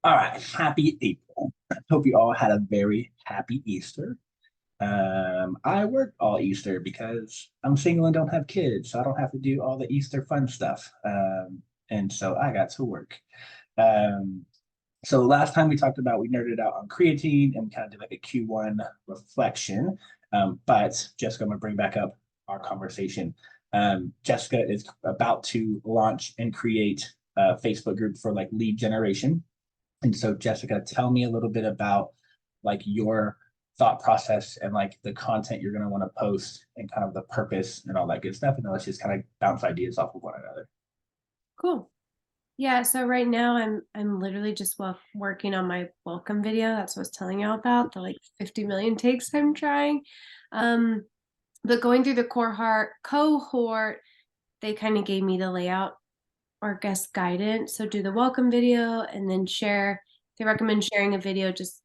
All right, happy April. Hope you all had a very happy Easter. I worked all Easter because I'm single and don't have kids, so I don't have to do all the Easter fun stuff. And so I got to work. Um, so last time we talked about we nerded out on creatine and we kind of did like a Q1 reflection. But Jessica, I'm gonna bring back up our conversation. Jessica is about to launch and create a Facebook group for like lead generation. And so, Jessica, tell me a little bit about like your thought process and like the content you're going to want to post and kind of the purpose and all that good stuff. And then let's just kind of bounce ideas off of one another. Cool. Yeah, so right now I'm literally just working on my welcome video. That's what I was telling you about, the like 50 million takes I'm trying. Um, but going through the cohort, they kind of gave me the layout or guest guidance. So do the welcome video and then share. They recommend sharing a video, just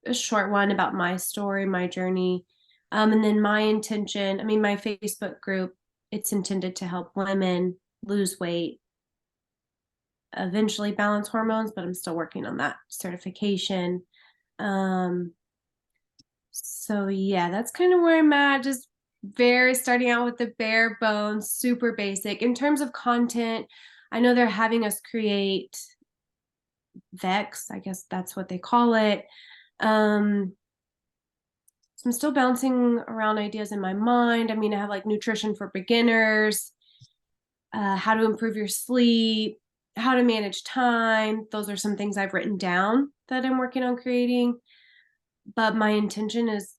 a short one about my story, my journey. And then my intention, I mean, my Facebook group, it's intended to help women lose weight, eventually balance hormones, but I'm still working on that certification. Um, so yeah, that's kind of where I'm at. Just very starting out with the bare bones, super basic. In terms of content, I know they're having us create Vex, I guess that's what they call it. Um, so I'm still bouncing around ideas in my mind. I mean, I have like nutrition for beginners, how to improve your sleep, how to manage time. Those are some things I've written down that I'm working on creating. But my intention is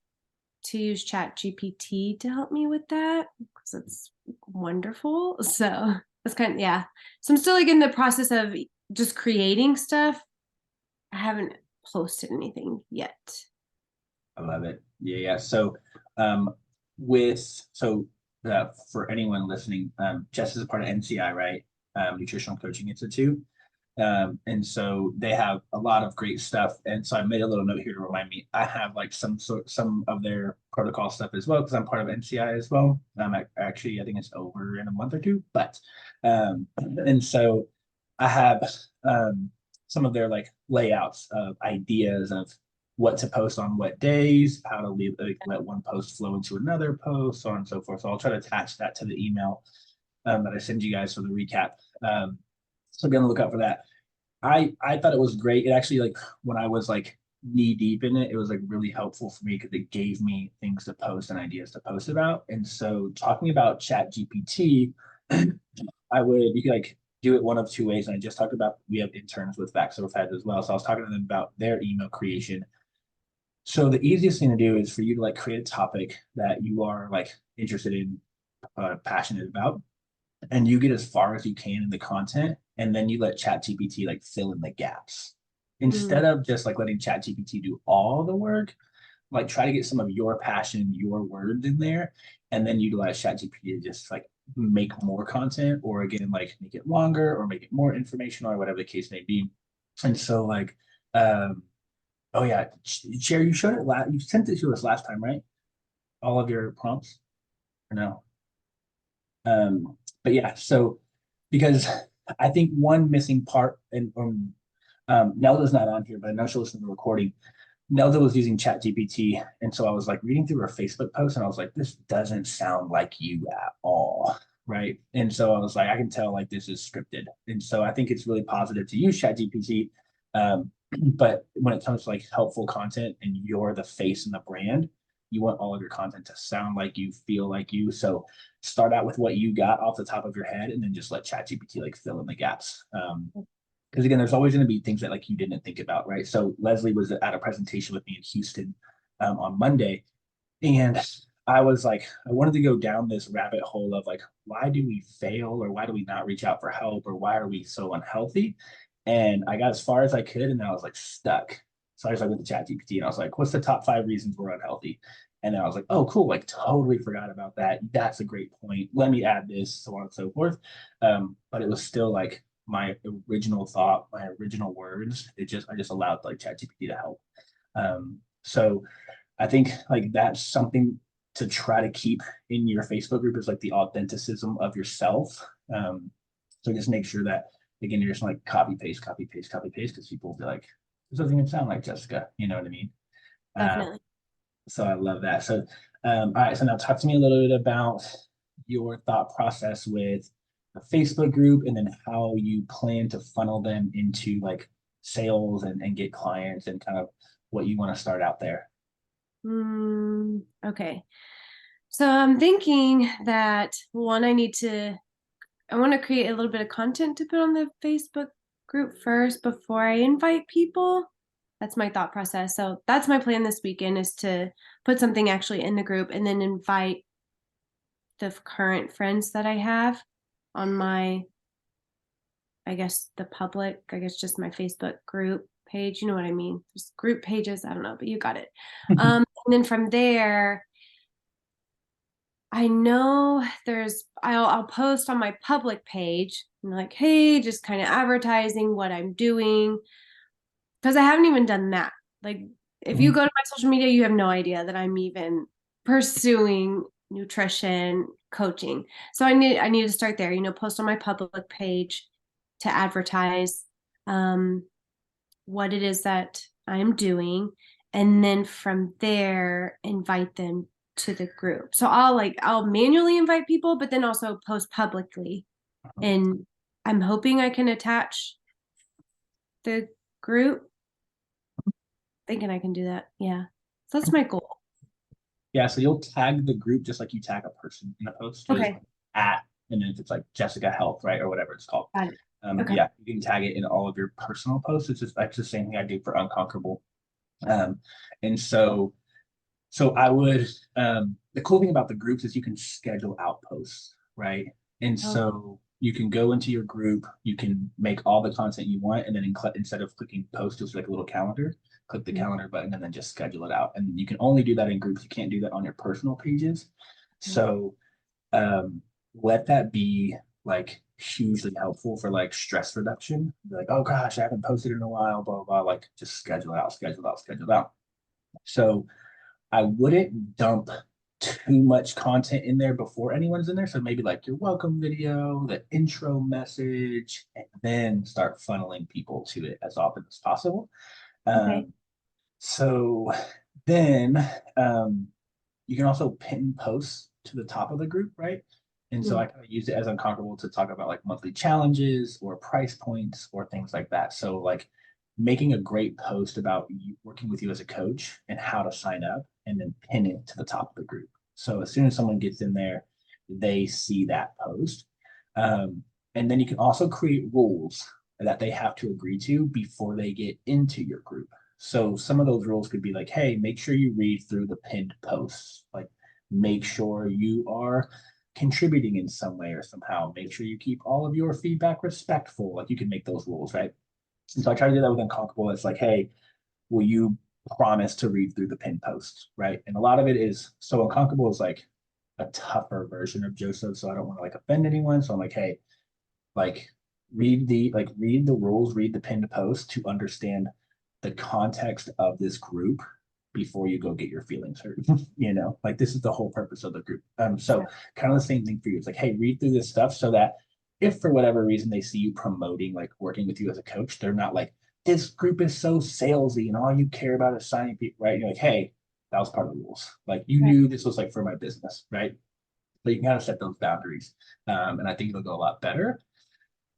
to use Chat GPT to help me with that because it's wonderful. So that's kind of, yeah. So I'm still like in the process of just creating stuff. I haven't posted anything yet. I love it. Yeah, yeah. So, um, with so for anyone listening, Jess is a part of NCI, right? Nutritional Coaching Institute. And so they have a lot of great stuff. And so I made a little note here to remind me. I have like some of their protocol stuff as well because I'm part of NCI as well. Actually, I think it's over in a month or two. But and so I have some of their like layouts of ideas of what to post on what days, how to leave like, let one post flow into another post, so on and so forth. So I'll try to attach that to the email that I send you guys for the recap. Um, so be on the lookout for that. I thought it was great. It actually like when I was like knee deep in it, it was like really helpful for me because it gave me things to post and ideas to post about. And so talking about Chat GPT, I would you could like do it one of two ways. And I just talked about we have interns with Vaxxo Feds as well. So I was talking to them about their email creation. So the easiest thing to do is for you to like create a topic that you are like interested in, passionate about, and you get as far as you can in the content, and then you let ChatGPT like fill in the gaps Mm. instead of just like letting ChatGPT do all the work. Like try to get some of your passion, your words in there, and then utilize ChatGPT to just like make more content, or again like make it longer or make it more informational or whatever the case may be. And so like, oh yeah, Sherry, you showed it last. You sent it to us last time, right? All of your prompts, or no? But yeah, so because I think one missing part, and Nelda's not on here, but I know she'll listen to the recording. Nelda was using Chat GPT, and so I was like reading through her Facebook post, and I was like, this doesn't sound like you at all, right? And so I was like, I can tell like this is scripted, and so I think it's really positive to use Chat GPT. But when it comes to like helpful content, and you're the face and the brand, you want all of your content to sound like you, feel like you. So start out with what you got off the top of your head, and then just let Chat GPT like fill in the gaps. Because again, there's always going to be things that like you didn't think about, right? So Leslie was at a presentation with me in Houston on Monday, and I was like, I wanted to go down this rabbit hole of like, why do we fail, or why do we not reach out for help, or why are we so unhealthy? And I got as far as I could, and then I was like stuck. So I just like went to Chat GPT, and I was like, what's the top 5 reasons we're unhealthy? And then I was like, oh, cool, like totally forgot about that. That's a great point. Let me add this, so on and so forth. But it was still like my original thought, my original words. I just allowed like ChatGPT to help. So I think like that's something to try to keep in your Facebook group is like the authenticism of yourself. So just make sure that again, you're just like copy paste, copy paste, copy paste, because people will be like, this doesn't even sound like Jessica, you know what I mean? Um, Definitely. so I love that. So all right, so now talk to me a little bit about your thought process with a Facebook group and then how you plan to funnel them into like sales and get clients and kind of what you want to start out there. Okay. So I'm thinking that one, I want to create a little bit of content to put on the Facebook group first before I invite people. That's my thought process. So that's my plan this weekend is to put something actually in the group and then invite the current friends that I have on my, I guess the public, I guess just my Facebook group page. You know what I mean? Just group pages. I don't know, but you got it. And then from there, I know I'll post on my public page and like, hey, just kind of advertising what I'm doing. Because I haven't even done that. Like, if you Mhm. go to my social media, you have no idea that I'm even pursuing nutrition coaching. So I need to start there, post on my public page to advertise um, what it is that I'm doing. And then from there, invite them to the group. So I'll manually invite people, but then also post publicly. And I'm hoping I can attach the group. Thinking I can do that. Yeah. So that's my goal. Yeah, so you'll tag the group just like you tag a person in a post. So just Okay. at, and then if it's like Jessica Health, right, or whatever it's called. Got it. Okay. Yeah, you can tag it in all of your personal posts. It's just that's the same thing I do for Unconquerable. Um, and so I would the cool thing about the groups is you can schedule out posts, right? And Oh, so you can go into your group, you can make all the content you want, and then instead of clicking post, just like a little calendar, click the calendar button and then just schedule it out. And you can only do that in groups. You can't do that on your personal pages. So um, let that be like hugely helpful for like stress reduction. Be like, oh gosh, I haven't posted in a while, blah, blah, blah. Like just schedule it out, schedule it out, schedule it out. So I wouldn't dump too much content in there before anyone's in there. So maybe like your welcome video, the intro message, and then start funneling people to it as often as possible. okay. Um, so then you can also pin posts to the top of the group, right? And so Mm, I kind of use it as Uncomfortable to talk about like monthly challenges or price points or things like that. So like making a great post about you, working with you as a coach and how to sign up and then pin it to the top of the group. So as soon as someone gets in there, they see that post. Um, and then you can also create rules that they have to agree to before they get into your group. So some of those rules could be like, hey, make sure you read through the pinned posts. Like, make sure you are contributing in some way or somehow. Make sure you keep all of your feedback respectful. Like, you can make those rules, right? And so I try to do that with Unconquerable. It's like, hey, will you promise to read through the pinned post, right? And a lot of it is so Unconquerable is like a tougher version of Joseph. So I don't want to like offend anyone. So I'm like, hey, like read the rules, read the pinned post to understand the context of this group before you go get your feelings hurt. Like this is the whole purpose of the group. So kind of the same thing for you. It's like, hey, read through this stuff so that if for whatever reason they see you promoting, like working with you as a coach, they're not like, this group is so salesy and all you care about is signing people, right? You're like, hey, that was part of the rules. Like you right. knew this was like for my business, right? But you can kind of set those boundaries. And I think it'll go a lot better.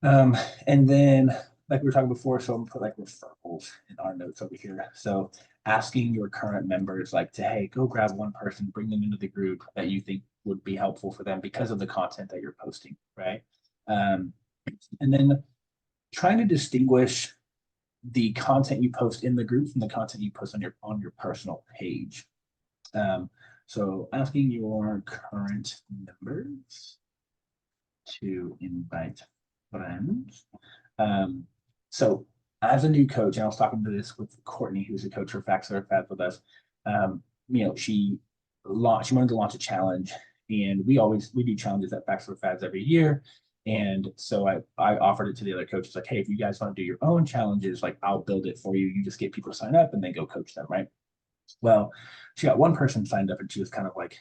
Um, and then, like we were talking before, so I'm gonna put like referrals in our notes over here. So asking your current members, like to, hey, go grab one person, bring them into the group that you think would be helpful for them because of the content that you're posting, right? Um, and then trying to distinguish the content you post in the group from the content you post on your personal page. Um, so asking your current members to invite friends. Um, so as a new coach, and I was talking to this with Courtney, who's a coach for Facts That Are Fat with us. She wanted to launch a challenge, and we do challenges at Facts That Are Fads every year. And so I offered it to the other coaches, like, hey, if you guys want to do your own challenges, like I'll build it for you. You just get people to sign up and then go coach them, right? Well, she got one person signed up and she was kind of like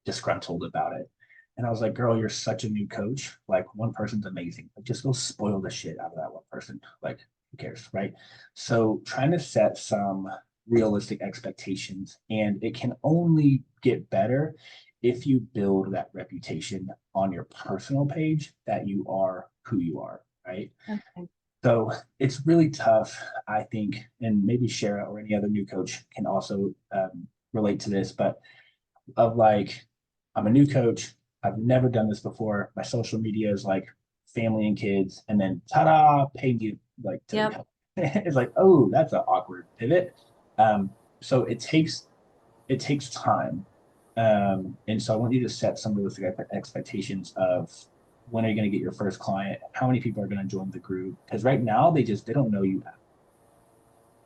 disgruntled about it. And I was like, girl, you're such a new coach. Like one person's amazing. Like just go spoil the shit out of that one person. Like who cares, right? So trying to set some realistic expectations, and it can only get better if you build that reputation on your personal page that you are who you are, right? Okay. So it's really tough, I think, and maybe Shara or any other new coach can also relate to this, but of like, I'm a new coach. I've never done this before. My social media is like family and kids, and then ta-da, pay me like to be Yep. helped. It's like, oh, that's an awkward pivot. Um, so it takes time. And so I want you to set some realistic expectations of when are you going to get your first client? How many people are going to join the group? Because right now they don't know you,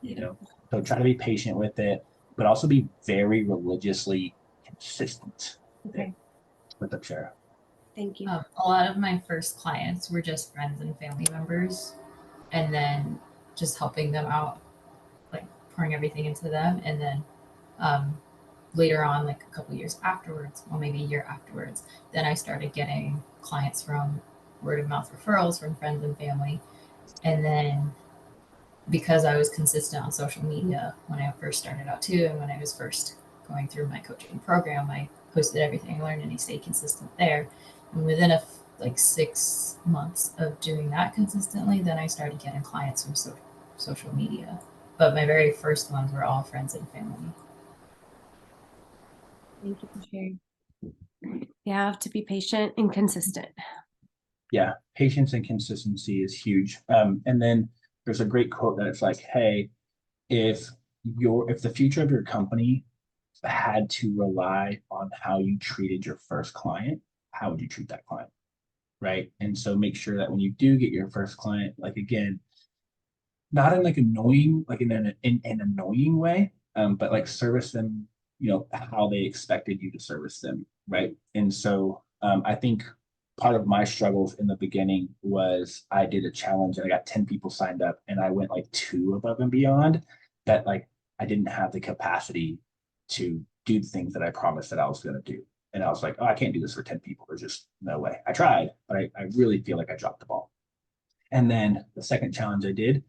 you Yeah. know. So try to be patient with it, but also be very religiously consistent with it. Okay. With the share. Thank you. A lot of my first clients were just friends and family members, and then just helping them out, like pouring everything into them. And then um, later on, like a couple years afterwards, well, maybe a year afterwards, then I started getting clients from word of mouth referrals from friends and family. And then because I was consistent on social media when I first started out too, and when I was first going through my coaching program, I posted everything I learned and I stayed consistent there. And within like 6 months of doing that consistently, then I started getting clients from social media. But my very first ones were all friends and family. Thank you for sharing. You have to be patient and consistent. Yeah, patience and consistency is huge. And then there's a great quote that it's like, hey, if if the future of your company had to rely on how you treated your first client, how would you treat that client? Right. And so make sure that when you do get your first client, like again, not in like annoying, like in an annoying way, but like service them, how they expected you to service them, right? And so I think part of my struggles in the beginning was I did a challenge and I got 10 people signed up and I went like two above and beyond that like I didn't have the capacity to do the things that I promised that I was going to do. And I was like, oh, I can't do this for 10 people. There's just no way. I tried, but I really feel like I dropped the ball. And then the second challenge I did,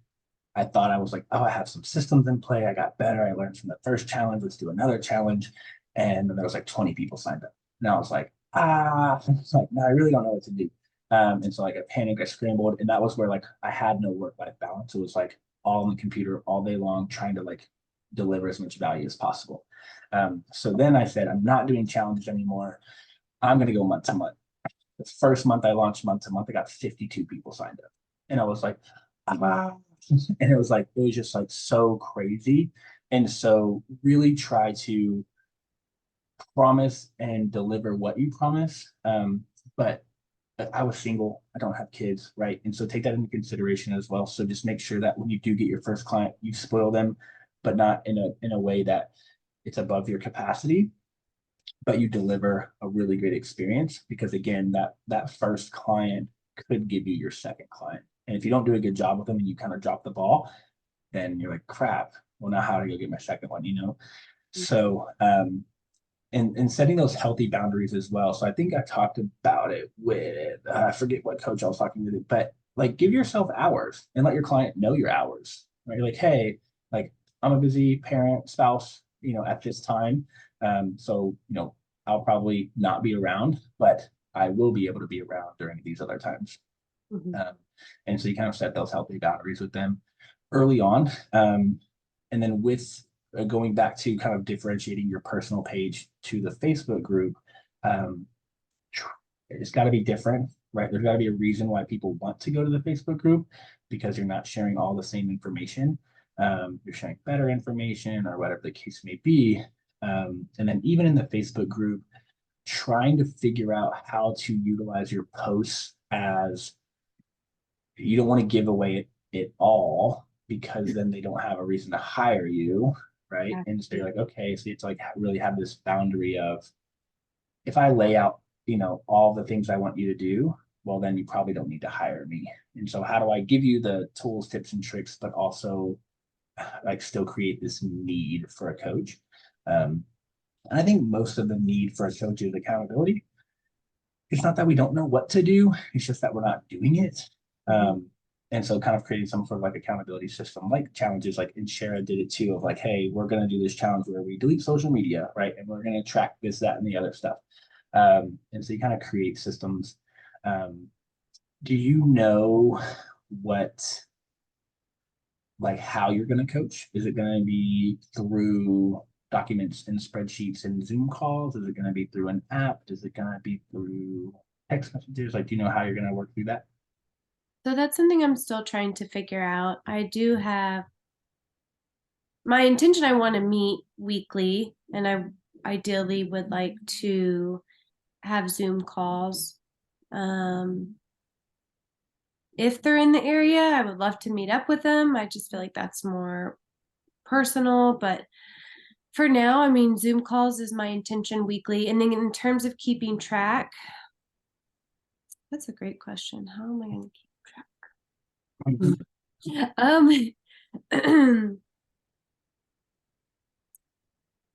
I thought I was like, oh, I have some systems in play. I got better. I learned from the first challenge. Let's do another challenge. And then there was like 20 people signed up. And I was like, it's like, no, I really don't know what to do. And so like I panicked, I scrambled, and that was where like I had no work-life balance. It was like all on the computer all day long, trying to like deliver as much value as possible. So then I said, I'm not doing challenges anymore. I'm gonna go month to month. The first month I launched month to month, I got 52 people signed up. And I was like, ah, and it was like it was just like so crazy. And so really try to promise and deliver what you promise. But I was single, I don't have kids, right? And so take that into consideration as well. So just make sure that when you do get your first client, you spoil them, but not in a way that it's above your capacity, but you deliver a really great experience, because again, that first client could give you your second client. And if you don't do a good job with them and you kind of drop the ball, then you're like, crap, well, now how do I go get my second one? So and setting those healthy boundaries as well. So I think I talked about it with I forget what coach I was talking with, but like give yourself hours and let your client know your hours. Right? You're like, hey, like I'm a busy parent, spouse, at this time. So I'll probably not be around, but I will be able to be around during these other times. Mhm. And so you kind of set those healthy boundaries with them early on. And then with going back to kind of differentiating your personal page to the Facebook group, um, it's got to be different, right? There's got to be a reason why people want to go to the Facebook group, because you're not sharing all the same information. You're sharing better information or whatever the case may be. And then even in the Facebook group, trying to figure out how to utilize your posts as you don't want to give away it all, because then they don't have a reason to hire you, right? And so you're like, okay, so it's like really have this boundary of if I lay out, all the things I want you to do, well, then you probably don't need to hire me. And so how do I give you the tools, tips, and tricks, but also like still create this need for a coach? And I think most of the need for a coach is accountability. it's not that we don't know what to do, it's just that we're not doing it. Mhm. And so kind of creating some sort of like accountability system, like challenges, like Inshara did it too, of like, hey, we're gonna do this challenge where we delete social media, right? And we're gonna track this, that, and the other stuff. And so you kind of create systems. Do you know what, like how you're gonna coach? Is it gonna be through documents and spreadsheets and Zoom calls? Is it gonna be through an app? Is it gonna be through text messages? Like, do you know how you're gonna work through that? So that's something I'm still trying to figure out. I do have my intention. I want to meet weekly, and I ideally would like to have Zoom calls. Um, if they're in the area, I would love to meet up with them. I just feel like that's more personal, but for now, I mean, Zoom calls is my intention weekly. And then in terms of keeping track, that's a great question. How am I going to keep track?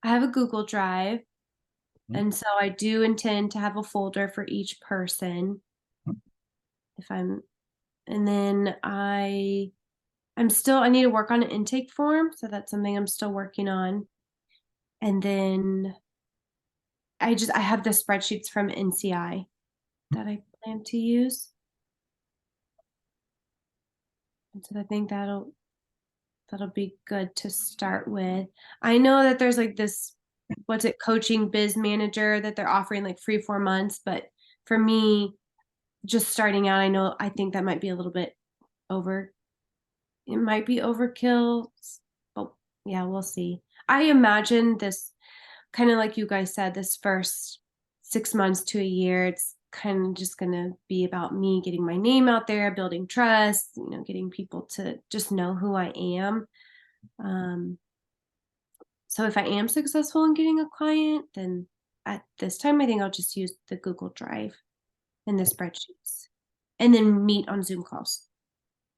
I have a Google Drive, and so I do intend to have a folder for each person. If I'm, and then I need to work on an intake form, so that's something I'm still working on. And then I have the spreadsheets from NCI that I plan to use. And so I think that'll be good to start with. I know that there's like this, what's it, coaching biz manager that they're offering like free 4 months, but for me, just starting out, I think that might be a little bit over. It might be overkill, but yeah, we'll see. I imagine this, kind of like you guys said, this first 6 months to a year, it's kind of just gonna be about me getting my name out there, building trust, getting people to just know who I am. Um, so if I am successful in getting a client, then at this time, I think I'll just use the Google Drive and the spreadsheets, and then meet on Zoom calls.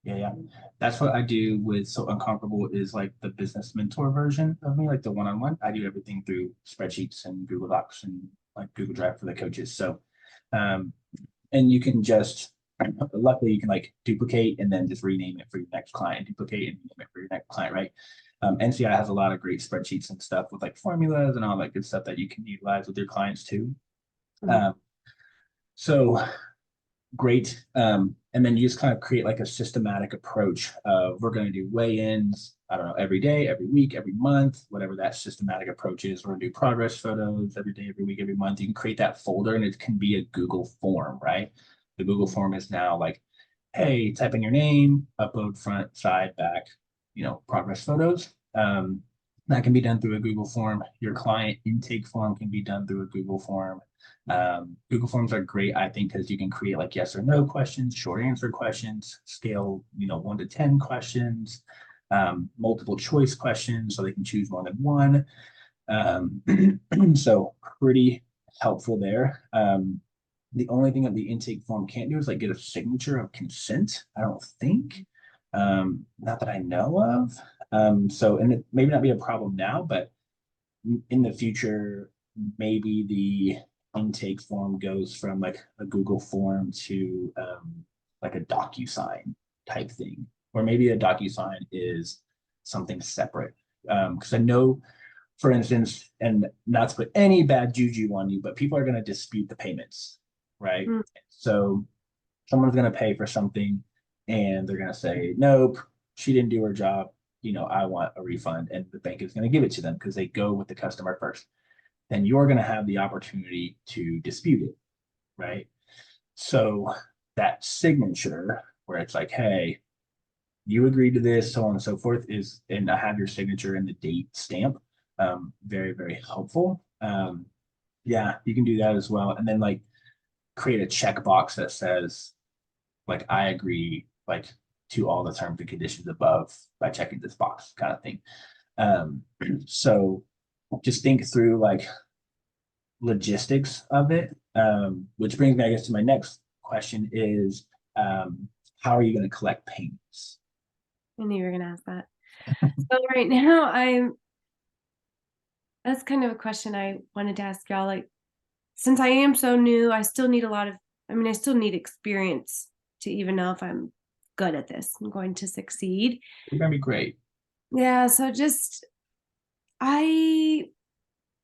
Yeah, yeah. That's what I do with So Uncomfortable is like the business mentor version of me, like the one-on-one. I do everything through spreadsheets and Google Docs and like Google Drive for the coaches. So, um, and you can just, luckily you can like duplicate and then just rename it for your next client, duplicate and rename it for your next client, right? NCI has a lot of great spreadsheets and stuff with like formulas and all that good stuff that you can utilize with your clients too. Mhm. So great. And then you just kind of create like a systematic approach of we're going to do weigh-ins, I don't know, every day, every week, every month, whatever that systematic approach is. We're going to do progress photos every day, every week, every month. You can create that folder and it can be a Google form, right? The Google form is now like, hey, type in your name, upload front, side, back, progress photos. That can be done through a Google form. Your client intake form can be done through a Google form. Google Forms are great, I think, because you can create like yes or no questions, short answer questions, scale, 1 to 10 questions, multiple choice questions, so they can choose more than one. So pretty helpful there. The only thing that the intake form can't do is like get a signature of consent, I don't think. Not that I know of. And it maybe not be a problem now, but in the future, maybe the intake form goes from like a Google form to like a DocuSign type thing, or maybe a DocuSign is something separate. Because I know, for instance, and not to put any bad juju on you, but people are going to dispute the payments, right? Mm. So someone's going to pay for something and they're going to say, nope, she didn't do her job. I want a refund. And the bank is going to give it to them because they go with the customer first. Then you're going to have the opportunity to dispute it, right? So that signature where it's like, hey, you agreed to this, so on and so forth, and I have your signature and the date stamp. Very, very helpful. Yeah, you can do that as well. And then like create a checkbox that says, like, I agree, like, to all the terms and conditions above by checking this box kind of thing. Um, so just think through like logistics of it, which brings me, I guess, to my next question is, how are you going to collect payments? I knew you were gonna ask that. So right now, that's kind of a question I wanted to ask y'all. Like, since I am so new, I still need I still need experience to even know if I'm good at this. I'm going to succeed. You're gonna be great. Yeah, so I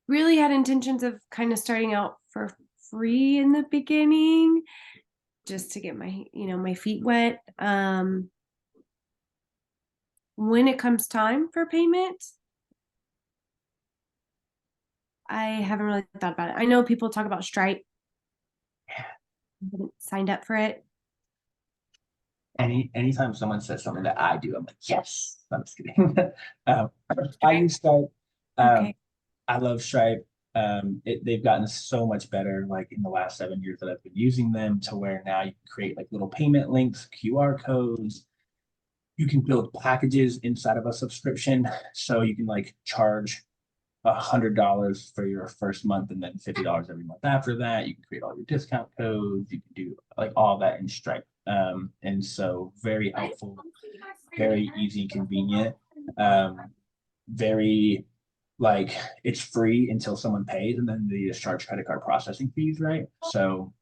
really had intentions of kind of starting out for free in the beginning, just to get my feet wet. When it comes time for payment, I haven't really thought about it. I know people talk about Stripe. I haven't signed up for it. Anytime someone says something that I do, I'm like, yes. I'm just kidding. um, I use Stripe. Okay. I love Stripe. They've gotten so much better, like in the last 7 years that I've been using them, to where now you can create like little payment links, QR codes. You can build packages inside of a subscription, so you can like charge $100 for your first month and then $50 every month after that. You can create all your discount codes. You can do like all that in Stripe. And so very helpful, very easy, convenient, very like it's free until someone pays, and then they just charge credit card processing fees, right? So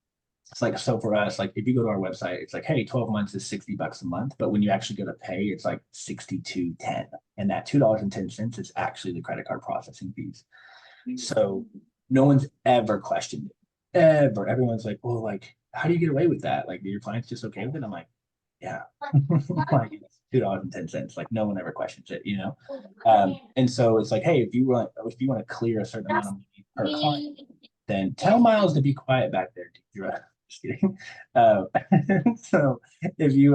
it's like, so for us, like if you go to our website, it's like, hey, 12 months is $60 a month. But when you actually go to pay, it's like 62.10. And that $2.10 is actually the credit card processing fees. So no one's ever questioned it. Ever. Everyone's like, well, like, how do you get away with that? Like, are your clients just okay with it? I'm like, yeah. Like it's $2.10. Like no one ever questions it, you know? And so it's like, hey, if you want to clear a certain amount of money per client, then tell Miles to be quiet back there, Deidre. Just kidding. Uh, so if you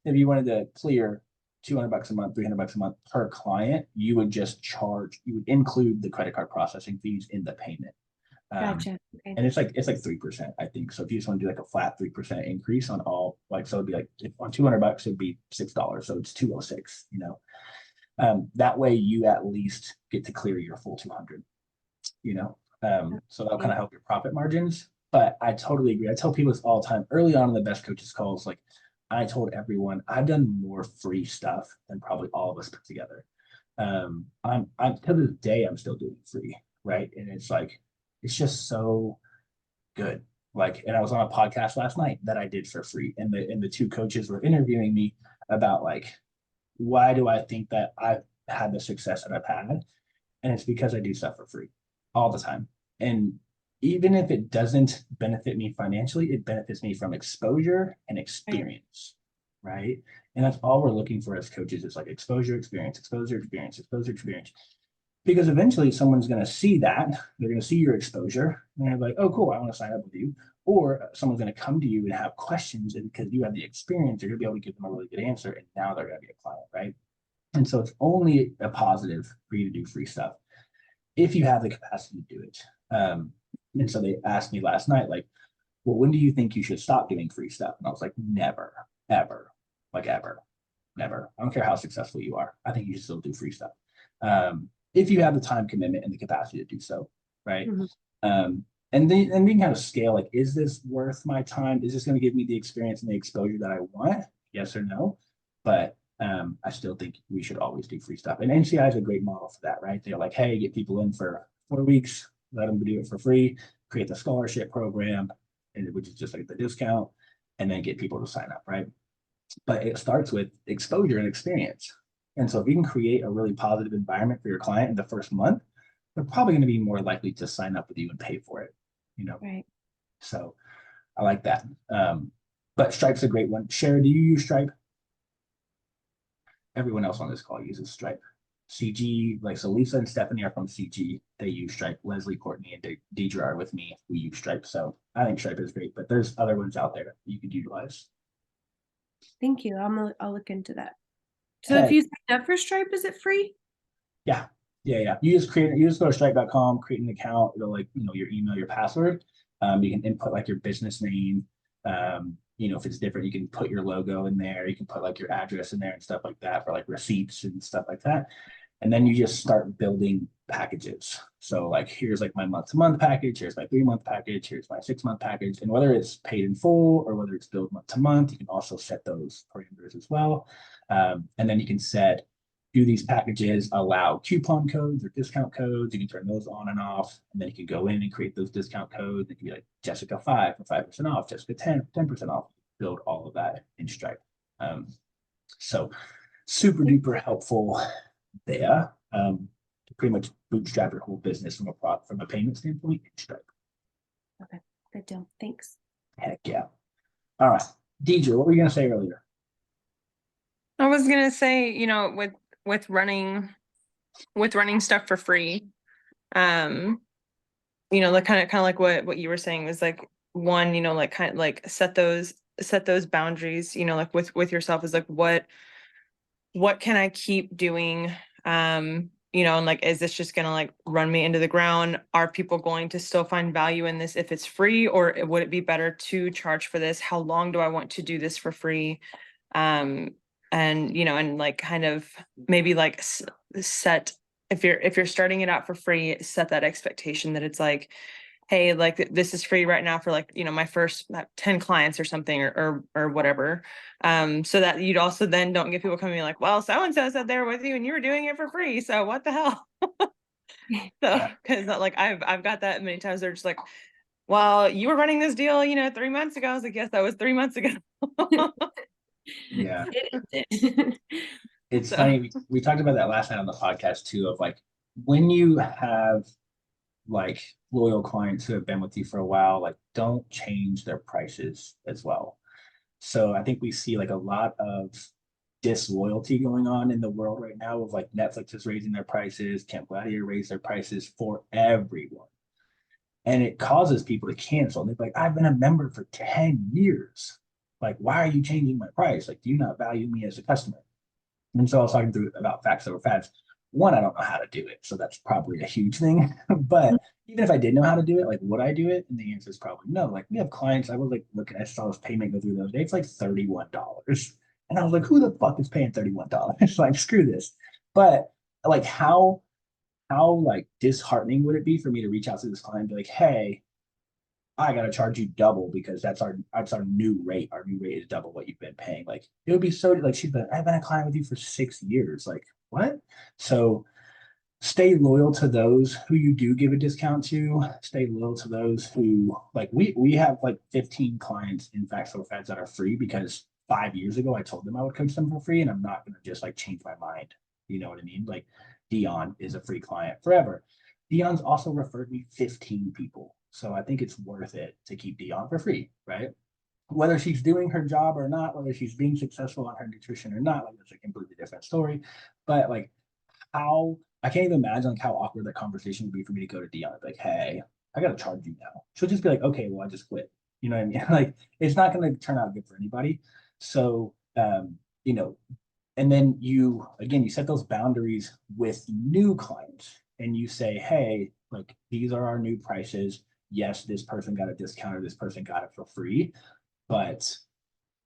wanted to clear $200 a month, $300 a month per client, you would include the credit card processing fees in the payment. Gotcha. Okay. And it's like 3%, I think. So if you just want to do like a flat 3% increase on all, like, so it'd be like on $200, it'd be $6. So it's 206, you know. That way you at least get to clear your full 200, you know. So that'll kind of help your profit margins. But I totally agree. I tell people this all the time. Early on in the Best Coaches calls, like I told everyone, I've done more free stuff than probably all of us put together. I'm to this day, I'm still doing free, right? And it's like, it's just so good. Like, and I was on a podcast last night that I did for free, and the two coaches were interviewing me about like, why do I think that I've had the success that I've had? And it's because I do stuff for free all the time. And even if it doesn't benefit me financially, it benefits me from exposure and experience, right? And that's all we're looking for as coaches, is like exposure, experience, exposure, experience, exposure, experience. Because eventually someone's going to see that, they're going to see your exposure, and they're like, oh, cool, I want to sign up with you. Or someone's going to come to you and have questions, and because you have the experience, you're going to be able to give them a really good answer, and now they're going to be a client, right? And so it's only a positive for you to do free stuff if you have the capacity to do it. And so they asked me last night, like, well, when do you think you should stop doing free stuff? And I was like, never, ever, like ever, never. I don't care how successful you are. I think you should still do free stuff. If you have the time commitment and the capacity to do so, right? And then we can kind of scale, like, is this worth my time? Is this going to give me the experience and the exposure that I want? Yes or no? But I still think we should always do free stuff. And NCI is a great model for that, right? They're like, hey, get people in for 4 weeks, let them do it for free, create the scholarship program, which is just like the discount, and then get people to sign up, right? But it starts with exposure and experience. And so if you can create a really positive environment for your client in the first month, they're probably going to be more likely to sign up with you and pay for it, you know? Right. So I like that. But Stripe's a great one. Sherry, do you use Stripe? Everyone else on this call uses Stripe. CG, like, so Lisa and Stephanie are from CG. They use Stripe. Leslie, Courtney, and Deidre are with me. We use Stripe. So I think Stripe is great, but there's other ones out there you could utilize. Thank you. I'll look into that. So if you sign up for Stripe, is it free? Yeah. You just go to stripe.com, create an account. It'll, like, your email, your password. You can input like your business name. If it's different, you can put your logo in there. You can put like your address in there and stuff like that for like receipts and stuff like that. And then you just start building packages. So like, here's like my month-to-month package. Here's my 3-month package. Here's my 6-month package. And whether it's paid in full or whether it's billed month to month, you can also set those parameters as well. And then you can set do these packages allow coupon codes or discount codes? You can turn those on and off, and then you can go in and create those discount codes. It can be like Jessica 5 for 5% off, Jessica 10% off. Build all of that in Stripe. So super duper helpful there, to pretty much bootstrap your whole business from a payment standpoint in Stripe. Okay, good deal. Thanks. Heck yeah. All right, Deidre, what were you gonna say earlier? I was gonna say, you know, with running stuff for free, you know, like kind of like what you were saying was like one, you know, like kind of like set those boundaries, you know, like with yourself is like what can I keep doing? You know, and like, is this just gonna like run me into the ground? Are people going to still find value in this if it's free, or would it be better to charge for this? How long do I want to do this for free? And you know, and like kind of maybe like set, if you're starting it out for free, set that expectation that it's like, hey, like this is free right now for like, you know, my first 10 clients or something, or whatever. So that you'd also then don't get people coming like, well, so-and-so said they're with you and you were doing it for free. So what the hell? So, cause like I've got that many times. They're just like, well, you were running this deal, you know, 3 months ago. I was like, yes, that was 3 months ago. Yeah. It It's So- funny. We talked about that last night on the podcast too, of like when you have like loyal clients who have been with you for a while, like don't change their prices as well. So I think we see like a lot of disloyalty going on in the world right now of like Netflix is raising their prices, Camp Gladiator raised their prices for everyone. And it causes people to cancel. And they're like, I've been a member for 10 years. Like, why are you changing my price? Like, do you not value me as a customer? And so I was talking through about facts over fads. One, I don't know how to do it. So that's probably a huge thing. But even if I did know how to do it, like would I do it? And the answer is probably no. Like we have clients, I was like, look, I saw this payment go through the other day. It's like $31. And I was like, who the fuck is paying $31? Like, screw this. But like how like disheartening would it be for me to reach out to this client and be like, hey, I gotta charge you double because that's our new rate. Our new rate is double what you've been paying. Like it would be so like she'd be like, I've been a client with you for 6 years. Like what? So stay loyal to those who you do give a discount to. Stay loyal to those who like we have like 15 clients in Facts Over Fads that are free because 5 years ago I told them I would coach them for free, and I'm not gonna just like change my mind. You know what I mean? Like Dion is a free client forever. Dion's also referred me 15 people. So I think it's worth it to keep Dion for free, right? Whether she's doing her job or not, whether she's being successful on her nutrition or not, like that's a completely different story. But like how I can't even imagine like how awkward that conversation would be for me to go to Dion and be like, hey, I gotta charge you now. She'll just be like, okay, well, I just quit. You know what I mean? Like it's not gonna turn out good for anybody. So you know, and then you set those boundaries with new clients and you say, hey, like these are our new prices. Yes, this person got a discount or this person got it for free, but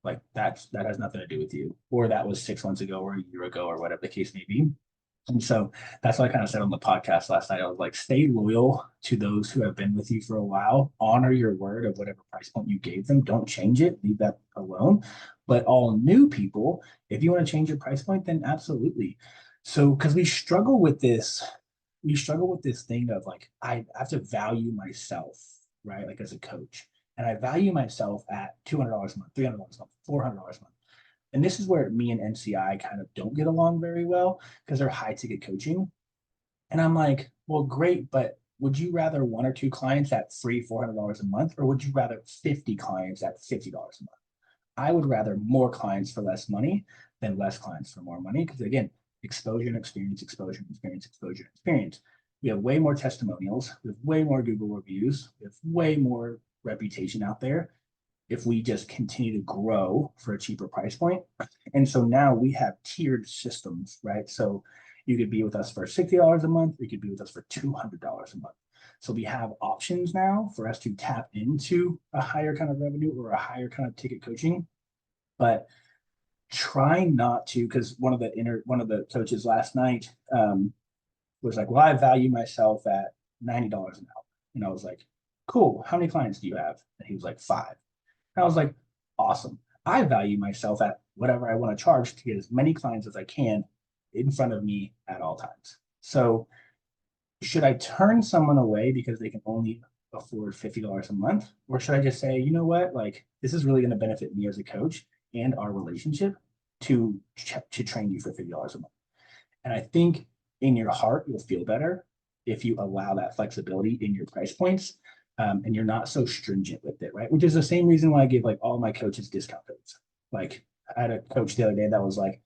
like that has nothing to do with you, or that was 6 months ago or a year ago or whatever the case may be. And so that's what I kind of said on the podcast last night. I was like, stay loyal to those who have been with you for a while. Honor your word of whatever price point you gave them. Don't change it. Leave that alone. But all new people, if you want to change your price point, then absolutely. So, because we struggle with this thing of like, I have to value myself, right? Like as a coach. And I value myself at $200 a month, $300 a month, $400 a month. And this is where me and NCI kind of don't get along very well because they're high ticket coaching. And I'm like, well, great, but would you rather one or two clients at free $400 a month, or would you rather 50 clients at $50 a month? I would rather more clients for less money than less clients for more money. Because again, exposure and experience, exposure and experience, exposure and experience. We have way more testimonials, we have way more Google reviews, we have way more reputation out there if we just continue to grow for a cheaper price point. And so now we have tiered systems, right? So you could be with us for $60 a month, or you could be with us for $200 a month. So we have options now for us to tap into a higher kind of revenue or a higher kind of ticket coaching. But try not to, because one of the coaches last night was like, well, I value myself at $90 an hour. And I was like, cool, how many clients do you have? And he was like, 5. And I was like, awesome. I value myself at whatever I want to charge to get as many clients as I can in front of me at all times. So should I turn someone away because they can only afford $50 a month? Or should I just say, you know what, like this is really going to benefit me as a coach and our relationship to train you for $50 a month? And I think in your heart, you'll feel better if you allow that flexibility in your price points, and you're not so stringent with it, right? Which is the same reason why I give like all my coaches discount codes. Like I had a coach the other day that was like,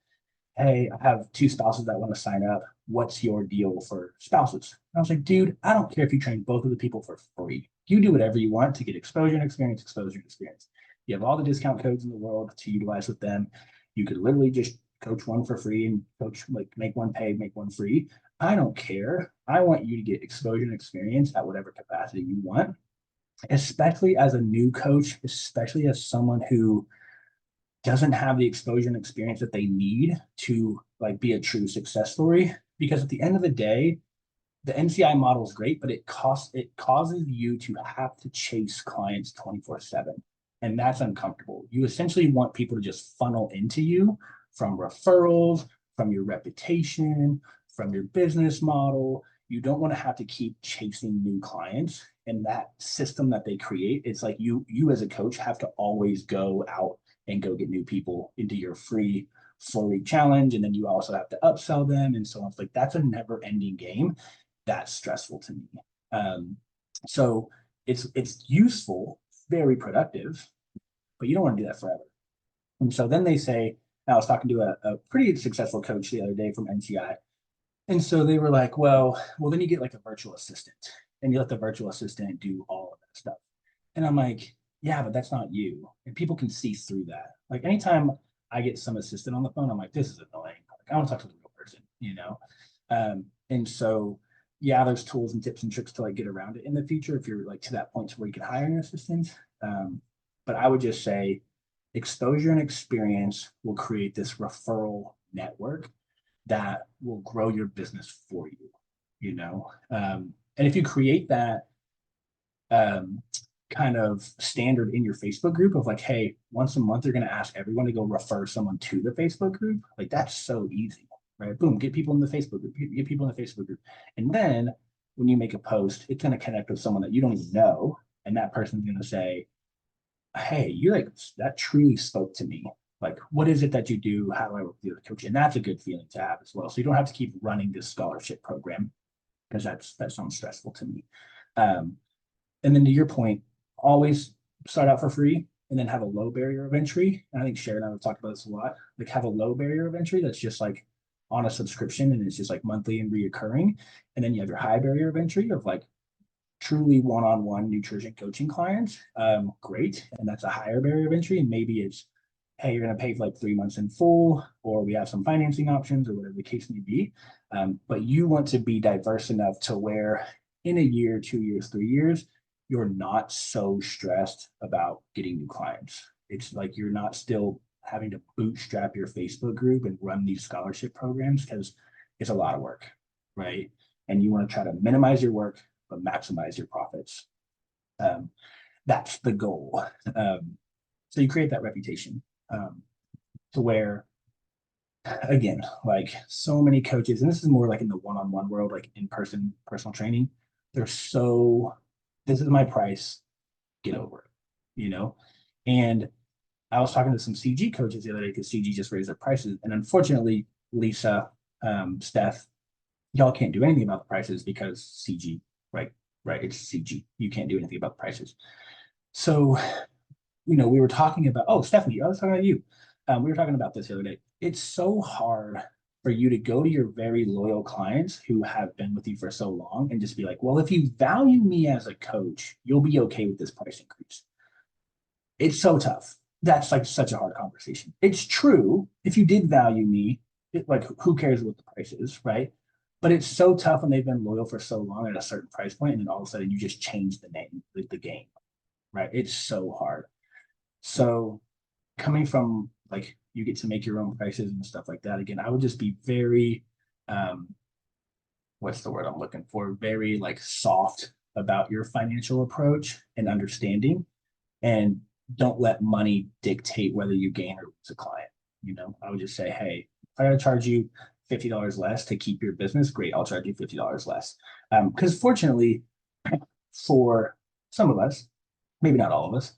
hey, I have 2 spouses that want to sign up. What's your deal for spouses? And I was like, dude, I don't care if you train both of the people for free. You do whatever you want to get exposure and experience, exposure and experience. You have all the discount codes in the world to utilize with them. You could literally just coach one for free and coach, like make one pay, make one free. I don't care. I want you to get exposure and experience at whatever capacity you want, especially as a new coach, especially as someone who doesn't have the exposure and experience that they need to like be a true success story. Because at the end of the day, the NCI model is great, but it causes you to have to chase clients 24/7. And that's uncomfortable. You essentially want people to just funnel into you from referrals, from your reputation, from your business model. You don't want to have to keep chasing new clients. And that system that they create, it's like you as a coach have to always go out and go get new people into your free 4-week challenge. And then you also have to upsell them and so on. It's like that's a never ending game. That's stressful to me. So it's useful, very productive, but you don't want to do that forever. And so then they say, I was talking to a pretty successful coach the other day from NCI. And so they were like, well, then you get like a virtual assistant and you let the virtual assistant do all of that stuff. And I'm like, yeah, but that's not you. And people can see through that. Like anytime I get some assistant on the phone, I'm like, this is annoying. Like, I want to talk to the real person, you know? And so, yeah, there's tools and tips and tricks to like get around it in the future if you're like to that point to where you can hire an assistant. But I would just say exposure and experience will create this referral network that will grow your business for you, you know? And if you create that kind of standard in your Facebook group of like, hey, once a month, you're going to ask everyone to go refer someone to the Facebook group. Like that's so easy, right? Boom, get people in the Facebook group, get people in the Facebook group. And then when you make a post, it's going to connect with someone that you don't even know. And that person's going to say, hey, you're like, that truly spoke to me. Like, what is it that you do? How do I work with the coach? And that's a good feeling to have as well. So you don't have to keep running this scholarship program because that sounds stressful to me. And then to your point, always start out for free and then have a low barrier of entry. And I think Sharon and I have talked about this a lot. Like have a low barrier of entry that's just like on a subscription and it's just like monthly and reoccurring. And then you have your high barrier of entry of like truly one-on-one nutrition coaching clients. Great. And that's a higher barrier of entry. And maybe it's, hey, you're going to pay for like 3 months in full, or we have some financing options or whatever the case may be. But you want to be diverse enough to where in a year, 2 years, 3 years, you're not so stressed about getting new clients. It's like you're not still having to bootstrap your Facebook group and run these scholarship programs because it's a lot of work, right? And you want to try to minimize your work, but maximize your profits. That's the goal. So you create that reputation to where, again, like so many coaches, and this is more like in the one-on-one world, like in-person personal training, they're so, this is my price, get over it, you know? And I was talking to some CG coaches the other day because CG just raised their prices. And unfortunately, Lisa, Steph, y'all can't do anything about the prices because CG, right? It's CG. You can't do anything about the prices. So, you know, we were talking about, oh, Stephanie, I was talking about you. We were talking about this the other day. It's so hard for you to go to your very loyal clients who have been with you for so long and just be like, well, if you value me as a coach, you'll be okay with this price increase. It's so tough. That's like such a hard conversation. It's true. If you did value me, like who cares what the price is, right? But it's so tough when they've been loyal for so long at a certain price point, and then all of a sudden you just change the name, the game, right? It's so hard. So coming from like you get to make your own prices and stuff like that. Again, I would just be very, what's the word I'm looking for? Very like soft about your financial approach and understanding, and don't let money dictate whether you gain or lose a client. You know, I would just say, hey, if I gotta charge you $50 less to keep your business, great, I'll charge you $50 less. Because fortunately, for some of us, maybe not all of us,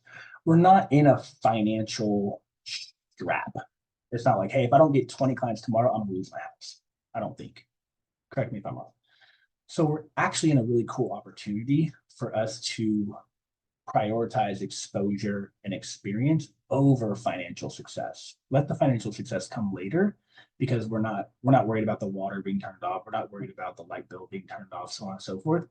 we're not in a financial strap. It's not like, hey, if I don't get 20 clients tomorrow, I'm gonna lose my house. I don't think. Correct me if I'm wrong. So we're actually in a really cool opportunity for us to prioritize exposure and experience over financial success. Let the financial success come later, because we're not worried about the water being turned off. We're not worried about the light bill being turned off, so on and so forth.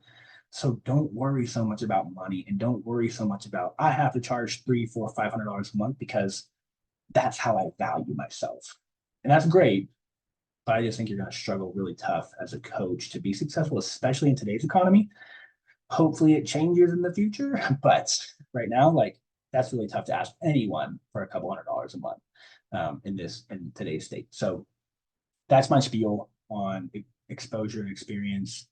So don't worry so much about money, and don't worry so much about, I have to charge $300, $400, $500 a month because that's how I value myself. And that's great. But I just think you're going to struggle really tough as a coach to be successful, especially in today's economy. Hopefully it changes in the future, but right now, like, that's really tough to ask anyone for a couple $100 a month in today's state. So that's my spiel on exposure and experience.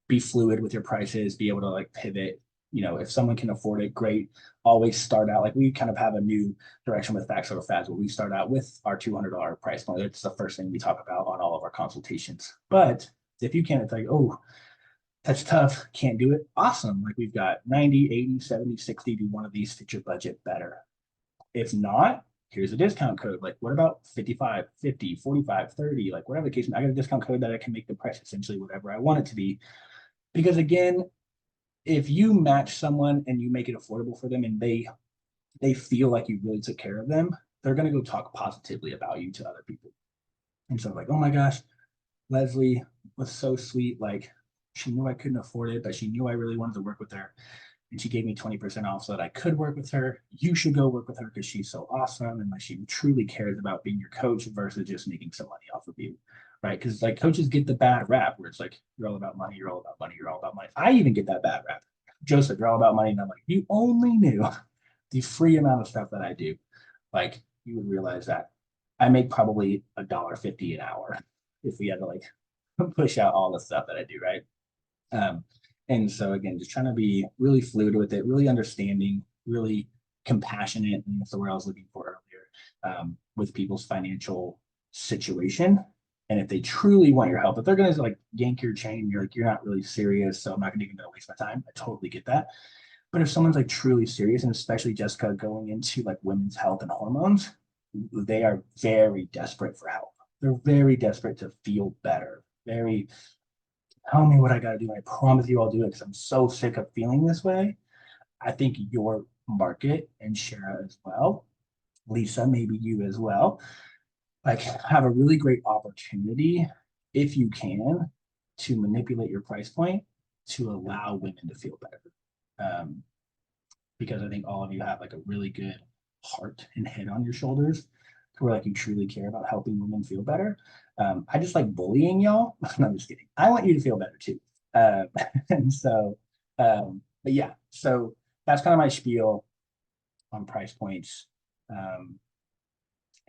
Be fluid with your prices, be able to like pivot. You know, if someone can afford it, great. Always start out, like we kind of have a new direction with Facts Over Fads where we start out with our $200 price point. It's the first thing we talk about on all of our consultations. But if you can't, it's like, oh, that's tough, can't do it. Awesome. Like we've got 90, 80, 70, 60, do one of these fit your budget better. If not, here's a discount code. Like what about 55, 50, 45, 30, like whatever the case, I got a discount code that I can make the price essentially whatever I want it to be. Because again, if you match someone and you make it affordable for them and they feel like you really took care of them, they're going to go talk positively about you to other people. And so like, oh my gosh, Leslie was so sweet. Like she knew I couldn't afford it, but she knew I really wanted to work with her. And she gave me 20% off so that I could work with her. You should go work with her because she's so awesome. And like she truly cares about being your coach versus just making some money off of you. Right. Because like coaches get the bad rap where it's like, you're all about money, you're all about money, you're all about money. I even get that bad rap. Joseph, you're all about money. And I'm like, you only knew the free amount of stuff that I do. Like you would realize that I make probably $1.50 an hour if we had to like push out all the stuff that I do. Right. And so again, just trying to be really fluid with it, really understanding, really compassionate, and that's the word I was looking for earlier, with people's financial situation. And if they truly want your help, if they're going to like yank your chain, you're like, you're not really serious, so I'm not going to waste my time. I totally get that. But if someone's like truly serious, and especially Jessica going into like women's health and hormones, they are very desperate for help. They're very desperate to feel better. Very, tell me what I got to do. I promise you I'll do it because I'm so sick of feeling this way. I think your market, and Shara as well, Lisa, maybe you as well, like have a really great opportunity, if you can, to manipulate your price point to allow women to feel better. Because I think all of you have like a really good heart and head on your shoulders to where like you truly care about helping women feel better. I just like bullying y'all. No, I'm just kidding. I want you to feel better too. And so, but yeah, so that's kind of my spiel on price points.